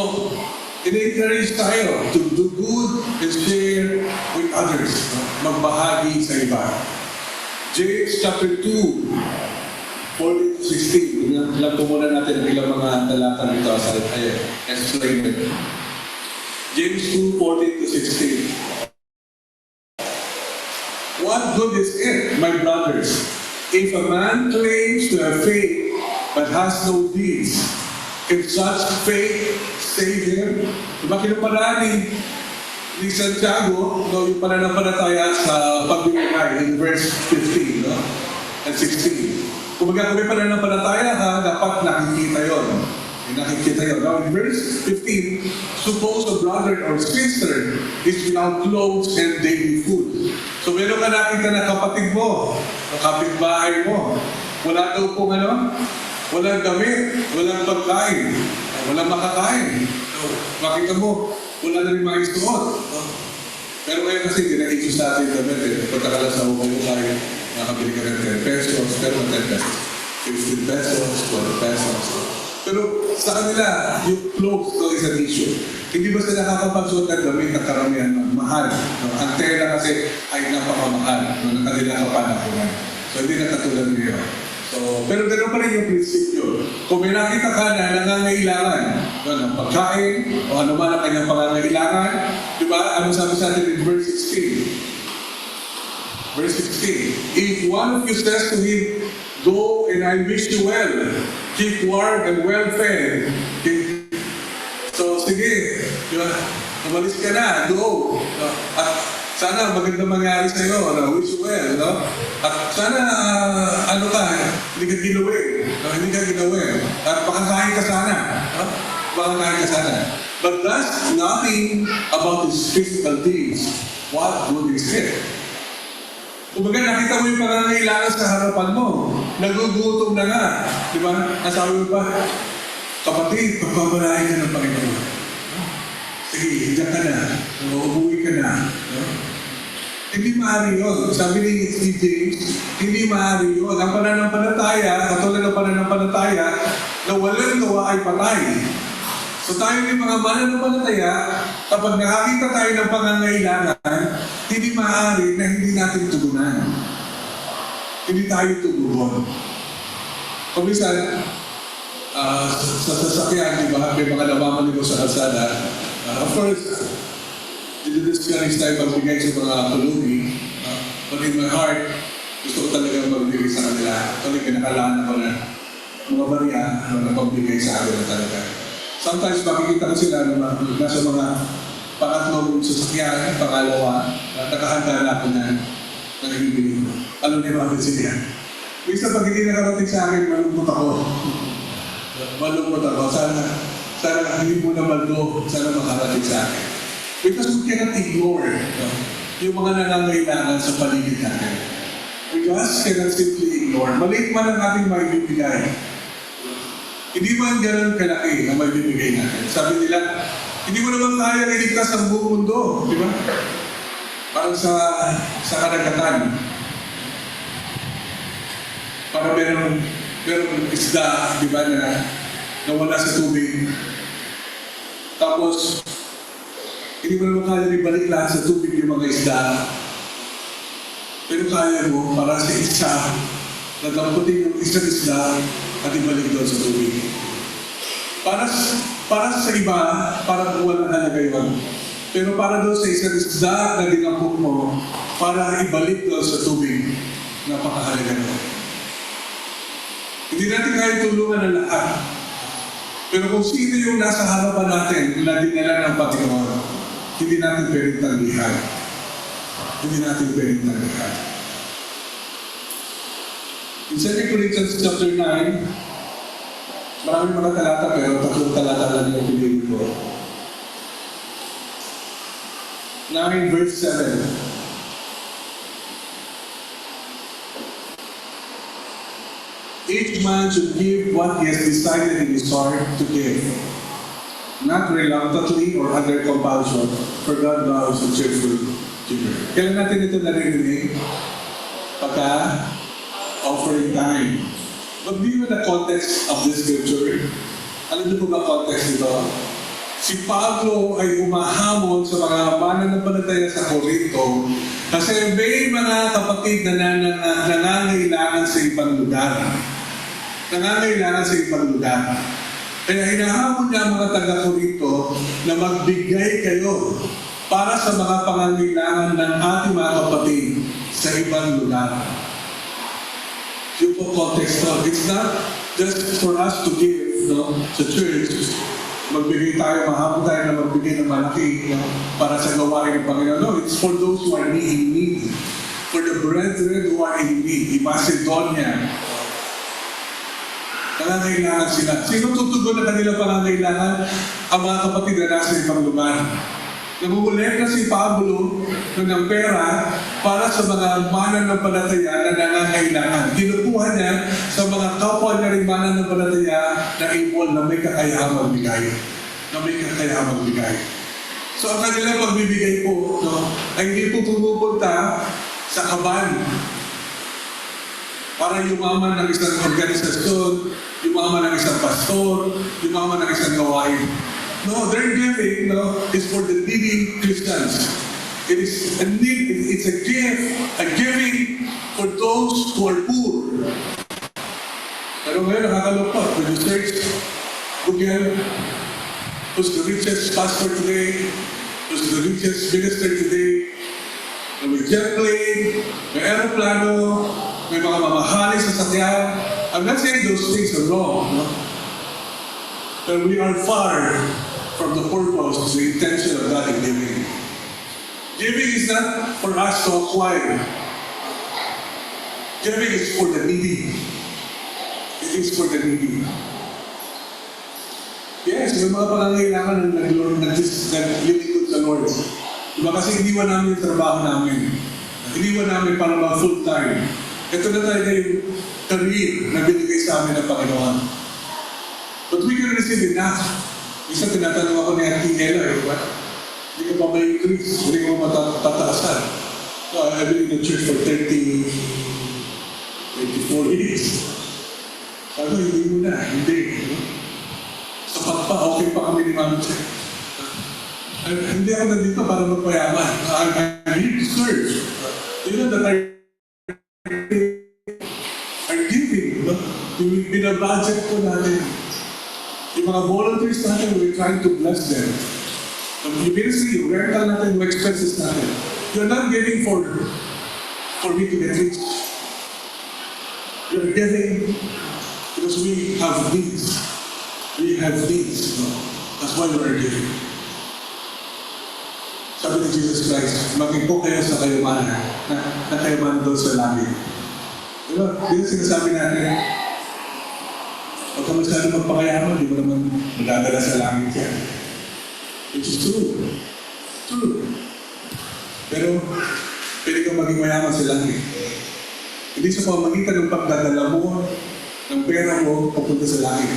in-encourage tayo to do good and share with others. Magbahagi sa iba. James chapter 2, 14-16. Alam po muna natin ang ilang mga talata nito sa explain it. James 2, 14-16. What good is it, my brothers, if a man claims to have faith but has no deeds? If such faith save him? Diba kinuparaan ni Santiago, yung pananampalataya sa pagbibigay in verse 15 and 16. Kung may pananampalataya ka, dapat nakikita yun. Nakikita yun. Now in verse 15, suppose a brother or sister is without clothes and daily food. So meron ka nakita na kapatid mo, kapitbahay mo, wala daw pong walang damit, walang pagkain, walang makakain. So, makita mo, wala na rin maisuot. Pero ngayon kasi ginag-issues natin damit. Punta ka lang sa kayo kayo, nakabili ka ng 10 pesos, pero 10 pesos, 15 pesos, 20 pesos. Pero sa kanila, yung clothes to is an issue. Hindi ba sila nakakapagsuot ng damit na karamihan mahal? Ang tela kasi ay napakamahal ng kanila kapanakunan. So hindi na katulad niyo. So, pero ganoon pa rin yung prinsipyo. Kung may nakita ka na nangangailangan ng pagkain o ano man ang kanyang pangangailangan, di ba? Ano sabi sa atin in verse 16? Verse 16. If one of you says to him, go and I wish you well, keep warm and well fed. So, sige, umalis ka na, go. At sana maganda mangyari sa iyo, wish you well, no? At sana, hindi ka ginawin. Hindi ka ginawin. At makakain ka sana. Makakain ka sana. But that's nothing about his physical things. What good is it? Kung baga nakita mo yung pangangailangan sa harapan mo, nagugutom na nga. Di ba? Nasabi mo ba, kapatid, pagpapalain ka ng Panginoon. Sige, higa ka na. Uuwi ka na. Hindi maaari yun. Sabi ni James, hindi maaari yun. Ang pananampalataya, katulad ng pananampalataya, na walang gawa ay patay. So tayo yung mga mananampalataya, kapag nakakita tayo ng pangangailangan, hindi maaari na hindi natin tugunan. Hindi tayo tugunan. Kung minsan, sa sasakyan, di ba, may mga namamaligo sa kalsada, of course, didiscourage tayo magbigay sa mga pulubi. But in my heart, gusto ko talaga magbigay sa kanila. Actually, pinakalaan ako na mga bariya na pagbigay sa kanila talaga. Sometimes makikita ko sila na nasa mga pangatlong sasakyan, pangalawa, nakahanda na ako na nagbibigay. Alam niyo bakit sila? Minsan pag hindi nakarating sa akin, malungkot ako. Malungkot ako. sana hindi mo naman do, sana makarating sa akin. Because we cannot ignore yung mga nangangailangan sa paligid natin. We just cannot simply ignore. Maliit man ang ating maibibigay. Hindi man ganun kalaki ang maibibigay natin. Sabi nila, hindi mo naman kaya iligtas ang buong mundo. Di ba? Parang sa karagatan. Para merong isda, di ba, na nawala sa tubig. Tapos, hindi mo naman kaya ibalik lahat sa tubig yung mga isda. Pero kaya mo para sa isa, naglamputin yung isang isda at ibalik doon sa tubig. Para sa iba, parang walang halaga yun. Pero para doon sa isang isda na dinampok mo, para ibalik doon sa tubig, napakahalaga na. Hindi natin kaya tulungan ang lahat. Pero kung sino yung nasa harapan natin na dinala ng Panginoon, hindi natin pwedeng tanglihan. Hindi natin pwedeng tanglihan. In 2 Corinthians chapter 9, maraming mga talata pero 3 talata lang yung pinili ko. 9 verse 7. Each man should give what he has decided in his heart to give, not reluctantly or under compulsion, for God loves a cheerful giver. Kailan natin ito naririnig? Pagka offering time. But do you know the context of this scripture? Alam niyo po ba context nito? Si Pablo ay humahamon sa mga mananampalataya sa Corinto kasi may mga kapatid na nangangailangan sa ibang lugar. Nangangailangan sa ibang lugar. Kaya hinahamon niya ang mga taga-Corinto na magbigay kayo para sa mga pangangailangan ng ating mga kapatid sa ibang lugar. Yung po context to. It's not just for us to give sa church. Magbigay tayo, mahamon tayo na magbigay ng malaki para sa gawain ng Panginoon. No, it's for those who are in need. For the brethren who are in need. In Macedonia. Nangangailangan sila. Sino tutugon na kanilang pangangailangan? Ang mga kapatid na nasa ibang lugar. Namumulekta si Pablo ng pera para sa mga mananampalataya na nangangailangan. Kinukuha niya sa mga kapwa niya rin mananampalataya na able na may kakayahang magbigay. So ang kanilang pagbibigay po ay hindi po pumupunta sa kaban para yumaman ng isang organisasyon, yumaman ng isang pastor, yumaman ng isang gawain. No, their giving is for the needy Christians. It is a need, it's a gift, a giving for those who are poor. Pero ngayon, nakakalungkot. When you search Google, who's the richest pastor today, who's the richest minister today, may jet plane, may aeroplano, may mga mamahaling sasakyan. I'm not saying those things are wrong, but we are far from the purpose, the intention of God in giving. Giving is not for us to acquire. Giving is for the needy. It is for the needy. Yes, may mga pangangailangan na naglilingkod sa Lord. Diba kasi iniwan namin yung trabaho namin. Iniwan namin para mga full time. Ito na talaga yung career na binigay sa amin ng Panginoon. But we can receive enough. Isa tinatanong ako ni Auntie Ella, hindi ka pa may increase, hindi ka pa matataasan. So, I've been in the church for 24 years. Sabi, hindi mo na, hindi. Sapat pa, okay pa kami ni Mama Che. Hindi ako nandito para magpayaman. I'm here to serve. You know that our giving, binabudget po natin. Yung mga volunteers natin, we're trying to bless them. Yung ministry, yung rental natin, yung expenses natin. You're not giving for me to get rich. You're giving because we have needs. We have needs. That's why we're giving. Sabi ni Jesus Christ, maging po kayo sa kayamanan, na kayamanan doon sa langit. Diba? Dito sinasabi natin, Huwag ka masyadong magpakayaman, di mo naman magdadala sa langit yan. Which is true. True. Pero, pwede kang maging mayaman sa langit. Hindi sa pamamagitan ng pagdadala mo, ng pera mo, papunta sa langit.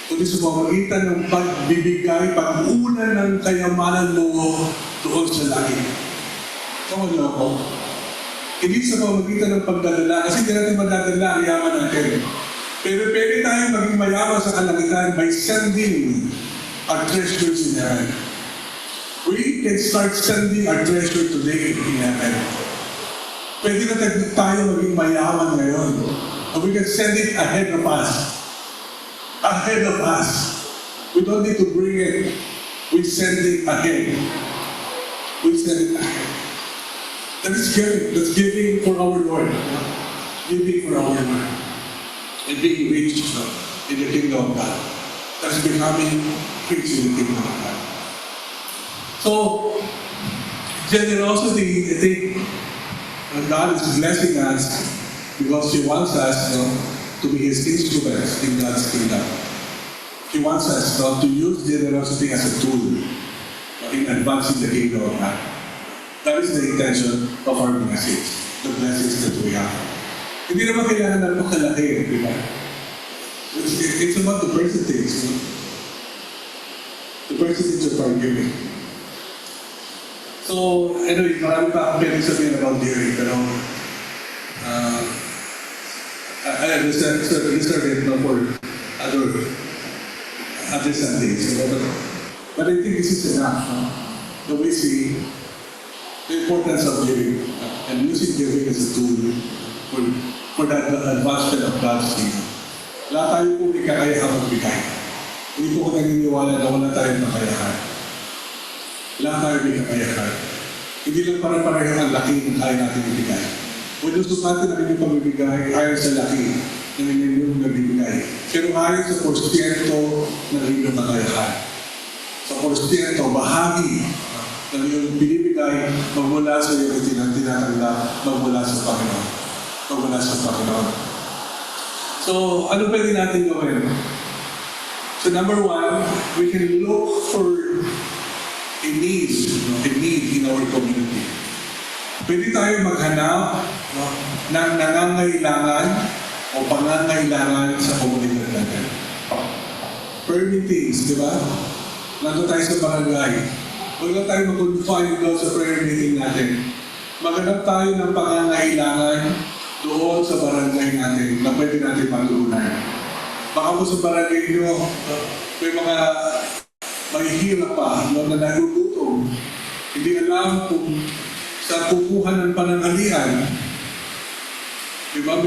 Kundi sa pamamagitan ng pagbibigay, pag-ulan ng kayamanan mo doon sa langit. Tama niyo ako? Hindi sa pamamagitan ng pagdadala, kasi hindi natin madadala ang yaman natin. Pero pwede tayo maging mayaman sa kalangitan by sending our treasures in heaven. We can start sending our treasure today in heaven. Pwede na tayo maging mayaman ngayon. And we can send it ahead of us. Ahead of us. We don't need to bring it. We send it ahead. We send it ahead. That is giving. That's giving for our Lord. Giving for our Lord. And being rich in the kingdom of God. That's becoming rich in the kingdom of God. So, generosity, I think, God is blessing us because He wants us to be His instruments in God's kingdom. He wants us to use generosity as a tool in advancing the kingdom of God. That is the intention of our message, the blessings that we have. Hindi naman kailangan na makalaki, di ba? It's about the percentage. The percentage of our giving. So, anyway, marami pa akong pwedeng sabihin about giving, pero reserve it for other Sundays. But I think this is enough. That we see the importance of giving and using giving as a tool for that advancement of God's kingdom. Wala tayo kung ikakayahang magbigay. Hindi po ko naniniwala na wala tayong makayahan. Wala tayong ikakayahan. Hindi lang para-pareho ang laki ng kaya natin ibigay. Kung gusto natin ang inyong pamibigay, ayon sa laki ng inyong nabibigay. Pero ayon sa porsyento ng inyong kakayahan. Sa porsyento, bahagi ng inyong binibigay, magmula sa iyo at tinatanggap, magmula sa Panginoon. Magmula sa Panginoon. So, ano pwede natin gawin? So, number one, we can look for a need in our community. Pwede tayo maghanap ng nangangailangan o pangangailangan sa komunidad natin. Prayer meetings, di ba? Nandun tayo sa barangay. Huwag lang tayo mag-confine doon sa prayer meeting natin. Maghanap tayo ng pangangailangan doon sa barangay natin na pwede natin malunan. Baka po sa barangay nyo, may mga mahihirap pa na nagugutom. Hindi alam kung sa kukuha ng pananghalian. Diba?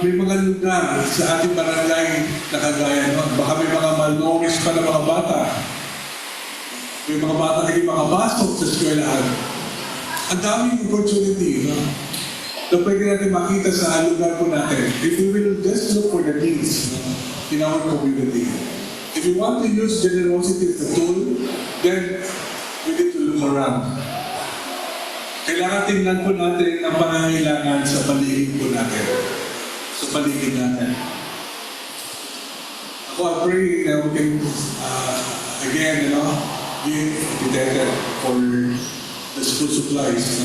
May mga lugar sa ating barangay na kagaya nun. Baka may mga malnourished pa na mga bata. May mga bata na hindi makapasok sa eskwelahan. Ang daming opportunity na pwede natin makita sa lugar po natin. If we will just look for the needs in our community. If you want to use generosity as a tool, then we need to look around. Kailangan tingnan po natin ang pangangailangan sa paligid po natin. Sa paligid natin. Ako, I pray that we can, again, give indebted for the school supplies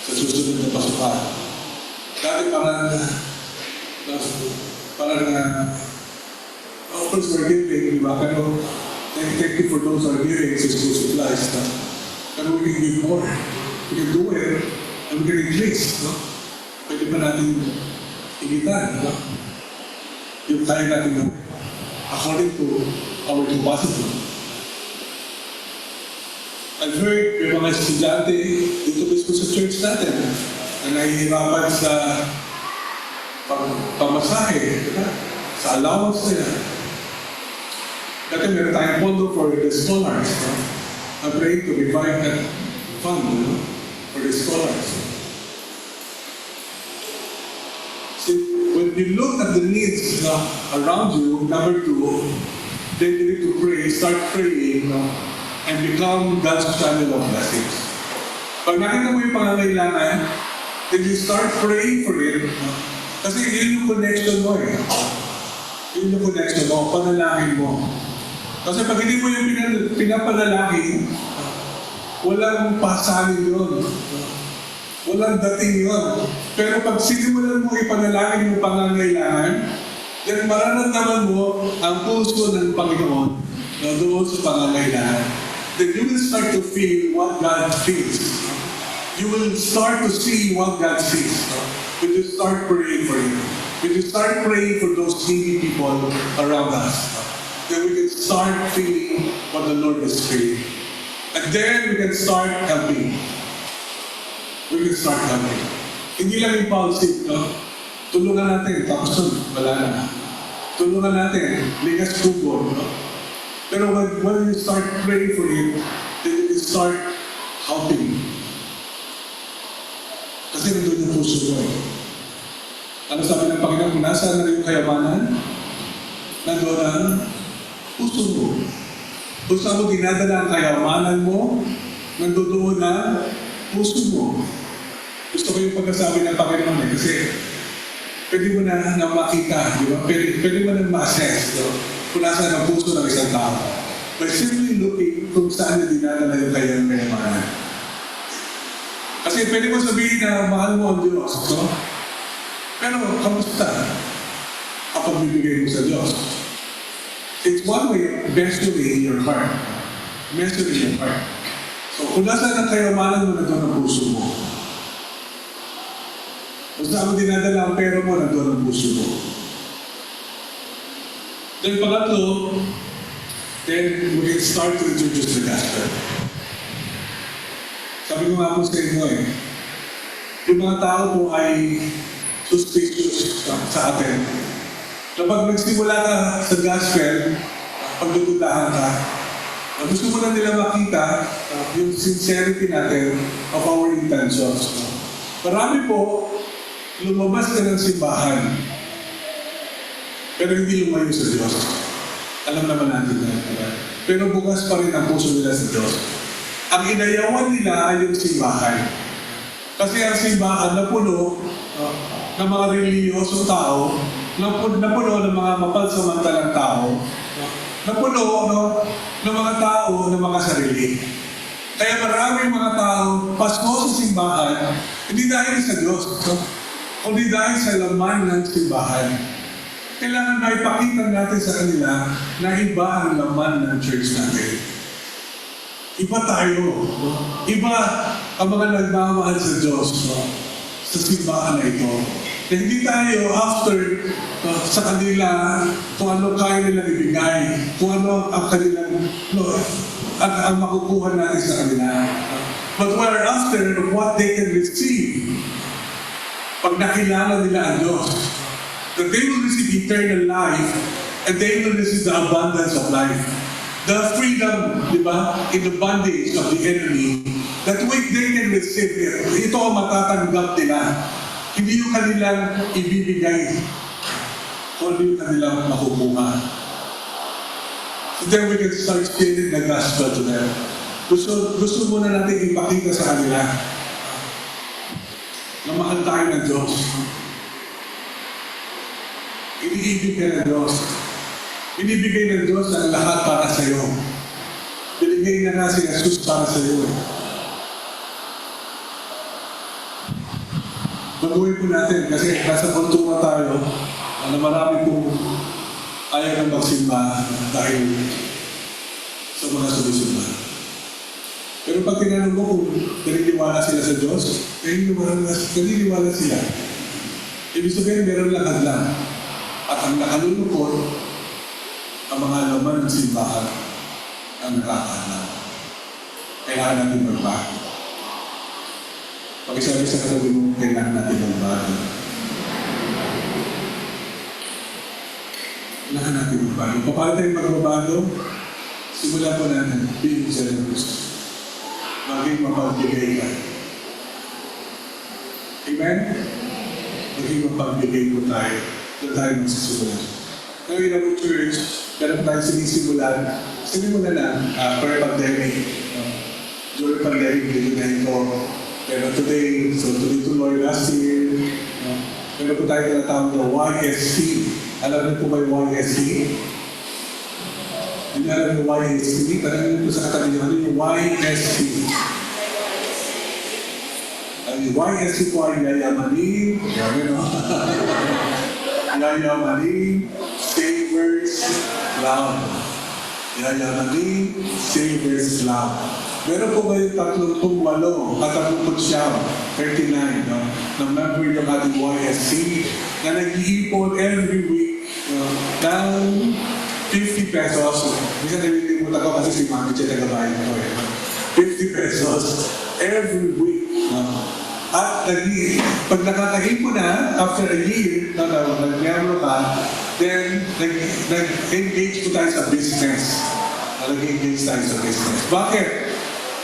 sa susunod na pasukan. Dati of course, we're giving, di ba? Pero, thank you for those who are giving sa school supplies. Pero we can give more. We can do it, and we can increase. Pwede pa natin igitan. Yung kaya natin gawin. According to our capacity. I've heard may mga estudyante dito mismo sa church natin na nahihirapan sa pamasahe, sa allowance nila. Dati meron tayong pondo for the scholars. I'm praying to revive that fund for the scholars. See, when you look at the needs around you, number two, then you need to pray, start praying, and become God's channel of blessings. Pag nakita mo yung pangangailangan, then you start praying for it. Kasi yun yung connection mo . Yun yung connection mo, panalangin mo. Kasi pag hindi mo yung pinapanalangin, walang pasanin yun. Walang dating yun. Pero pag sinimulan mo ipanalangin yung pangangailangan, then mararamdaman mo ang puso ng Panginoon na doon sa pangangailangan. Then you will start to feel what God feels. You will start to see what God sees. When you start praying for Him. When you start praying for those needy people around us, then we can start feeling what the Lord is feeling. And then we can start helping. We can start helping. Hindi lang impulsive, no? Tulungan natin, tapos nun, wala na. Tulungan natin, ligas tubod, no? Pero when you start praying for Him, then you can start helping. Kasi nandun yung puso mo. Ano sabi ng Panginoon, kung nasaan na yung kayamanan, nandun ang puso mo. Kung saan mo dinadala ang kayamanan mo, nandoon na puso mo. Gusto ko yung pagkasabi ng Panginoon kasi pwede mo na makita, di ba? Pwede mo na ma-assess, no? Kung nasaan ang puso ng isang tao. By simply looking kung saan na dinadala yung kayamanan. Kasi pwede mo sabihin na mahal mo ang Diyos, no? Pero kamusta kapag bibigay mo sa Diyos? It's one way of measuring your heart. Measuring your heart. So, kung nasaan ang kayamanan mo, nandun ang puso mo. Kung saan mo dinadala ang pera mo, nandun ang puso mo. Then, pangatlo, then we can start to introduce the gospel. Sabi ko nga po sa inyo yung mga tao po ay suspicious sa atin. Kapag nagsimula ka sa gospel, pagdududahan ka, gusto mo na nila makita yung sincerity natin of our intentions. Marami po, lumabas ka ng simbahan, pero hindi lumayo sa Diyos. Alam naman natin na. Pero bukas pa rin ang puso nila sa Diyos. Ang inayawan nila ay yung simbahan. Kasi ang simbahan napuno ng mga reliyosong tao, napuno ng mga mapagsamantalang tao, napuno ng mga tao ng mga sarili. Kaya maraming mga tao pasmo sa simbahan, hindi dahil sa Diyos, kundi dahil sa laman ng simbahan. Kailangan na ipakita natin sa kanila na iba ang laman ng church natin. Iba tayo. Iba ang mga nagmamahal sa Diyos sa simbahan na ito. Na hindi tayo after sa kanila kung ano kaya nilang ibigay, kung ano ang kanilang ang makukuha natin sa kanila. But we're after what they can receive pag nakilala nila ang Diyos. That they will receive eternal life and they will receive the abundance of life. The freedom, di ba, in the bondage of the enemy, that way they can receive it. Ito ang matatanggap nila. Hindi yung kanilang ibibigay, kundi yung kanilang makukuha. So then we can start sharing the gospel to them. Gusto muna natin ipakita sa kanila na mahal tayo ng Diyos. Iniibig ka ng Diyos. Binibigay ng Diyos ang lahat para sa iyo. Binigay na nga si Jesus para sa iyo. Baguhin po natin kasi nasa kultura tayo na marami pong ayaw ng magsimba dahil sa mga sumusimba. Pero pag tinanong mo kung naniniwala sila sa Diyos, naniniwala sila. Ibig sabihin, meron lang hadlang. At ang nakalulukot, ang mga laman ng simbahan ang nakakahanap. Kailangan natin magbago. Pag-isabi sa katabi mo, kailangan natin magbago. Kailangan natin magbago. Paano tayo magbabago? Simulan po natin, being generous. Maging mapagbigay ka. Amen? Maging mapagbigay po tayo. Doon tayo magsisimulan. Ngayon ang church, meron tayo sinisimulan na pre-pandemic. During pandemic, dito na ito. Pero today, so tuloy-tuloy last year, meron po tayo tinatawag na YSC. Alam niyo po ba yung YSC? Hindi alam yung YSC? Tanangin po sa katabi niyo, ano yung YSC? Ang YSC po ay yayamanin, yayamanin, savers, love. Yayamanin, savers, love. Meron po ba yung 38 at 39, no? Na member yung ating YSC na nag-iipon every week ng 50 pesos. Minsan nalilimutan ko kasi si Mami siya nagabayan ko eh. 50 pesos every week. At pag nakakahipon na, after a year, nag-member ka, then nag-engage po tayo sa business. Nag-engage tayo sa business. Bakit?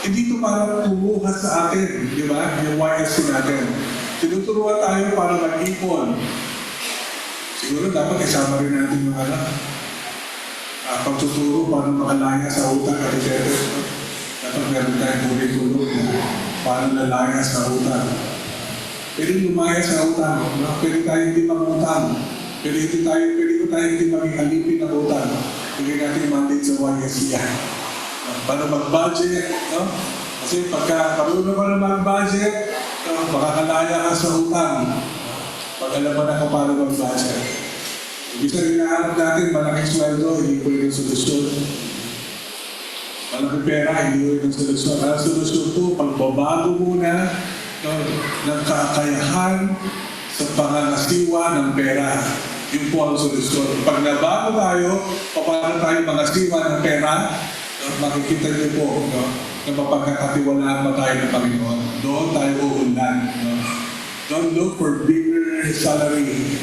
Hindi ito para tumuha sa atin, di ba? Yung YSC natin. Tinuturuan tayo para mag-ipon. Siguro dapat isama rin natin yung pagtuturo para makalaya sa utang at etc. Dapat meron tayong tulong na paano lalaya sa utang. Pwede lumaya sa utang. No? Pwede tayo hindi mag-utang. Pwede ko tayo hindi maging alipin ng utang. Pwede natin mandate sa YSC yan. Paano mag-budget, no? Kasi pagka marunong ka na mag-budget, makakalaya ka sa utang. Pag alam mo na kung paano mag-budget. Ibig sabihin hinahanap natin, malaking sweldo, hindi po yun ang solusyon. Malaking pera, hindi po yun ang solusyon. Ang solusyon po, pagbabago muna ng kakayahan sa pangangasiwa ng pera. Yun po ang solusyon. Pag nabago tayo, paano tayo mangasiwa ng pera, makikita niyo po na mapagkakatiwalaan pa tayo ng Panginoon. Doon tayo uunlan. Don't look for bigger salary.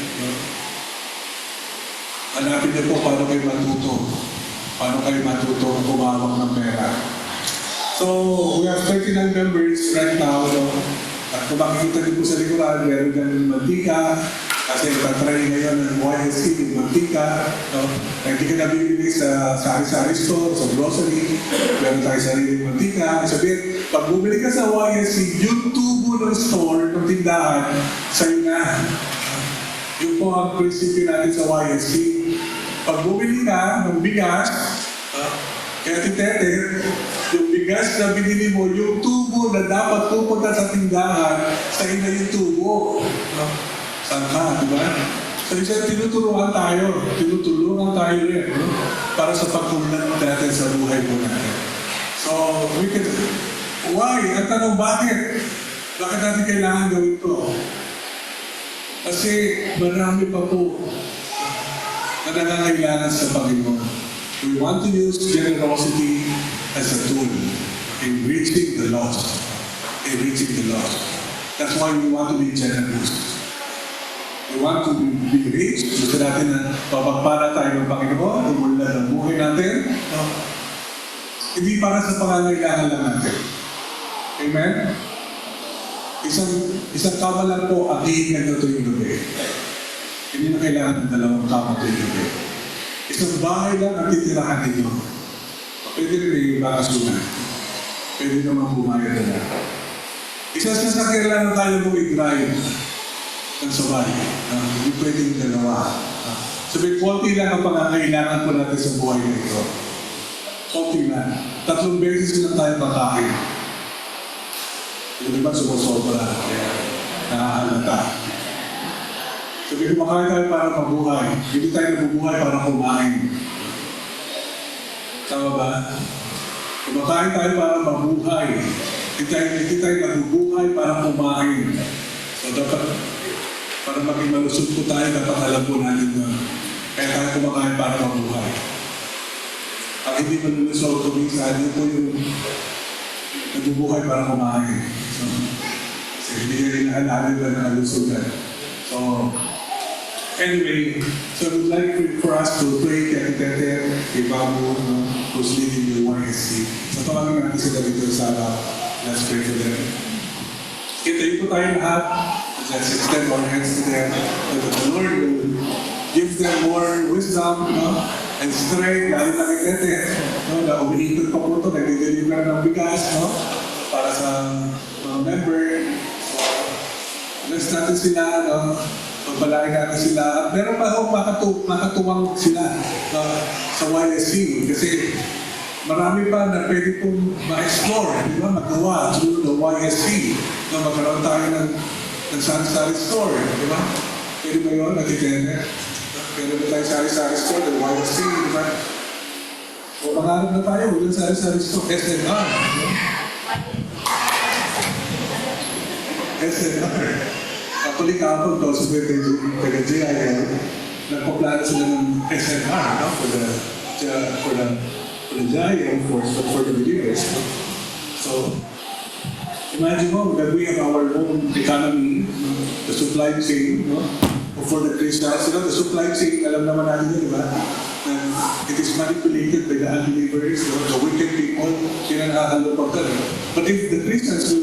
Hanapin niyo po paano kayo matuto. Paano kayo matuto gumawak ng pera. So, we have 39 members right now. At kung makikita niyo po sa likuran, meron ng mantika. Kasi itatry ngayon ng YSC, yung mantika. Hindi ka nabibili sa sari-sari store, sa grocery. Meron tayo sariling mantika. Sabihin, pag bumili ka sa YSC, yung tubo ng store, ng tindahan, sa'yo na. Yun po ang prinsipyo natin sa YSC. Pag bumili ka ng bigas, kaya titete, yung bigas na binili mo, yung tubo na dapat pupunta sa tindahan, sa'yo na yung tubo. Saan ka, di ba? So, tinutulungan tayo rin, no? Para sa pagkulan natin sa buhay po natin. So, why? Ang tanong, bakit? Bakit natin kailangan gawin ito? Kasi marami pa po na nangangailangan sa Panginoon. We want to use generosity as a tool in reaching the lost. That's why we want to be generous. We want to be rich. Gusto natin na mapagpala tayo ng Panginoon, umulad ang buhay natin. Hindi para sa pangangailangan lang natin. Amen? Isang kama lang po ang hihingan nyo tuwing gabi. Hindi na kailangan ng dalawang kama tuwing gabi. Isang bahay lang ang titirahan ninyo. Pwede rin yung bakasunan. Pwede naman bumayad na lang. Isang sasakyan lang ang kaya mong i-drive ng sabay. Hindi pwede yung dalawa. Sabi, konti lang ang pangangailangan po natin sa buhay na ito. Konti lang. 3 beses lang tayo kakain. Hindi ba sumusobra? Nakahalata. Sabi, kumakain tayo para mabuhay. Hindi tayo nabubuhay para kumain. Tama ba? Kumakain tayo para mabuhay. Hindi tayo nabubuhay para kumain. So dapat, para maging malusog po tayo, dapat alam po natin na kaya tayo kumakain para mabuhay. Ang hindi malulusog, kuminsan, yun po yung nabubuhay para kumain. So, kasi hindi rin naalala na nalusugan. So, anyway, so I would like for us to pray kay Tete, kay Babu, who's leading the YSC. So, tawagin natin sila dito sa let's pray for them. Kita po tayo lahat. Let's extend our hands to them. That the Lord will give them more wisdom and strength. Lalo na kay Tete. Na umiikot pa po ito, nag-deliver ng bigas para sa mga member. So, bless natin sila. Pagpalain natin sila. Meron pa ako makatuwang sila sa YSC kasi marami pa na pwede pong ma-explore, di ba? Magawa through the YSC na magkaroon tayo ng sari-sari store, di ba? Pwede ba yun, Natitene? Pwede ba tayo sari-sari store, the YSC, di ba? O mangarap na tayo, huwag yung sari-sari store, SNR. di ba? SNR. Actually, kapag daw sa taga-GIL, nagpaplano sila ng SNR, no? For the GIL, for the believers. No? So, imagine mo that we have our own economy, no? The supply chain, no? For the Christians, you know, the supply chain, alam naman natin yun, di ba? And it is manipulated by the unbelievers, no? The wicked people, sila nakakalupag ka. But if the Christians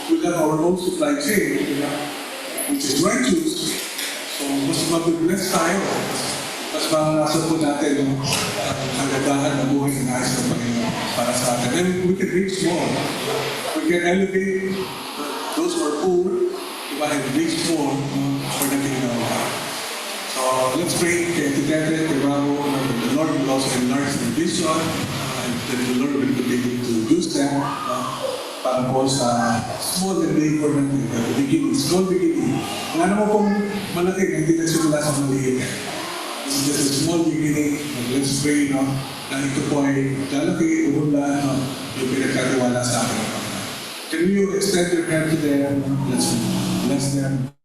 will have our own supply chain, di ba? Which is righteous, so mas mabibless tayo. Mas manganasa po natin yung kagagahan na buhay ng nais ng Panginoon para sa atin. And we can reach more. We can elevate those who are poor, diba, and reach more for the kingdom of God. So let's pray kay Titete, kay Bravo, the Lord will also enlarge their vision, and that the Lord will continue to use them para po sa small and big for natin, the beginning, small beginning. Wala naman pong malaki na hindi nagsimula sa maliit. This is just a small beginning. Let's pray, no? Na ito po ay lalaki, umunla, no? Yung pinagkatiwala sa akin. Can you extend your hand to them? Let's bless them.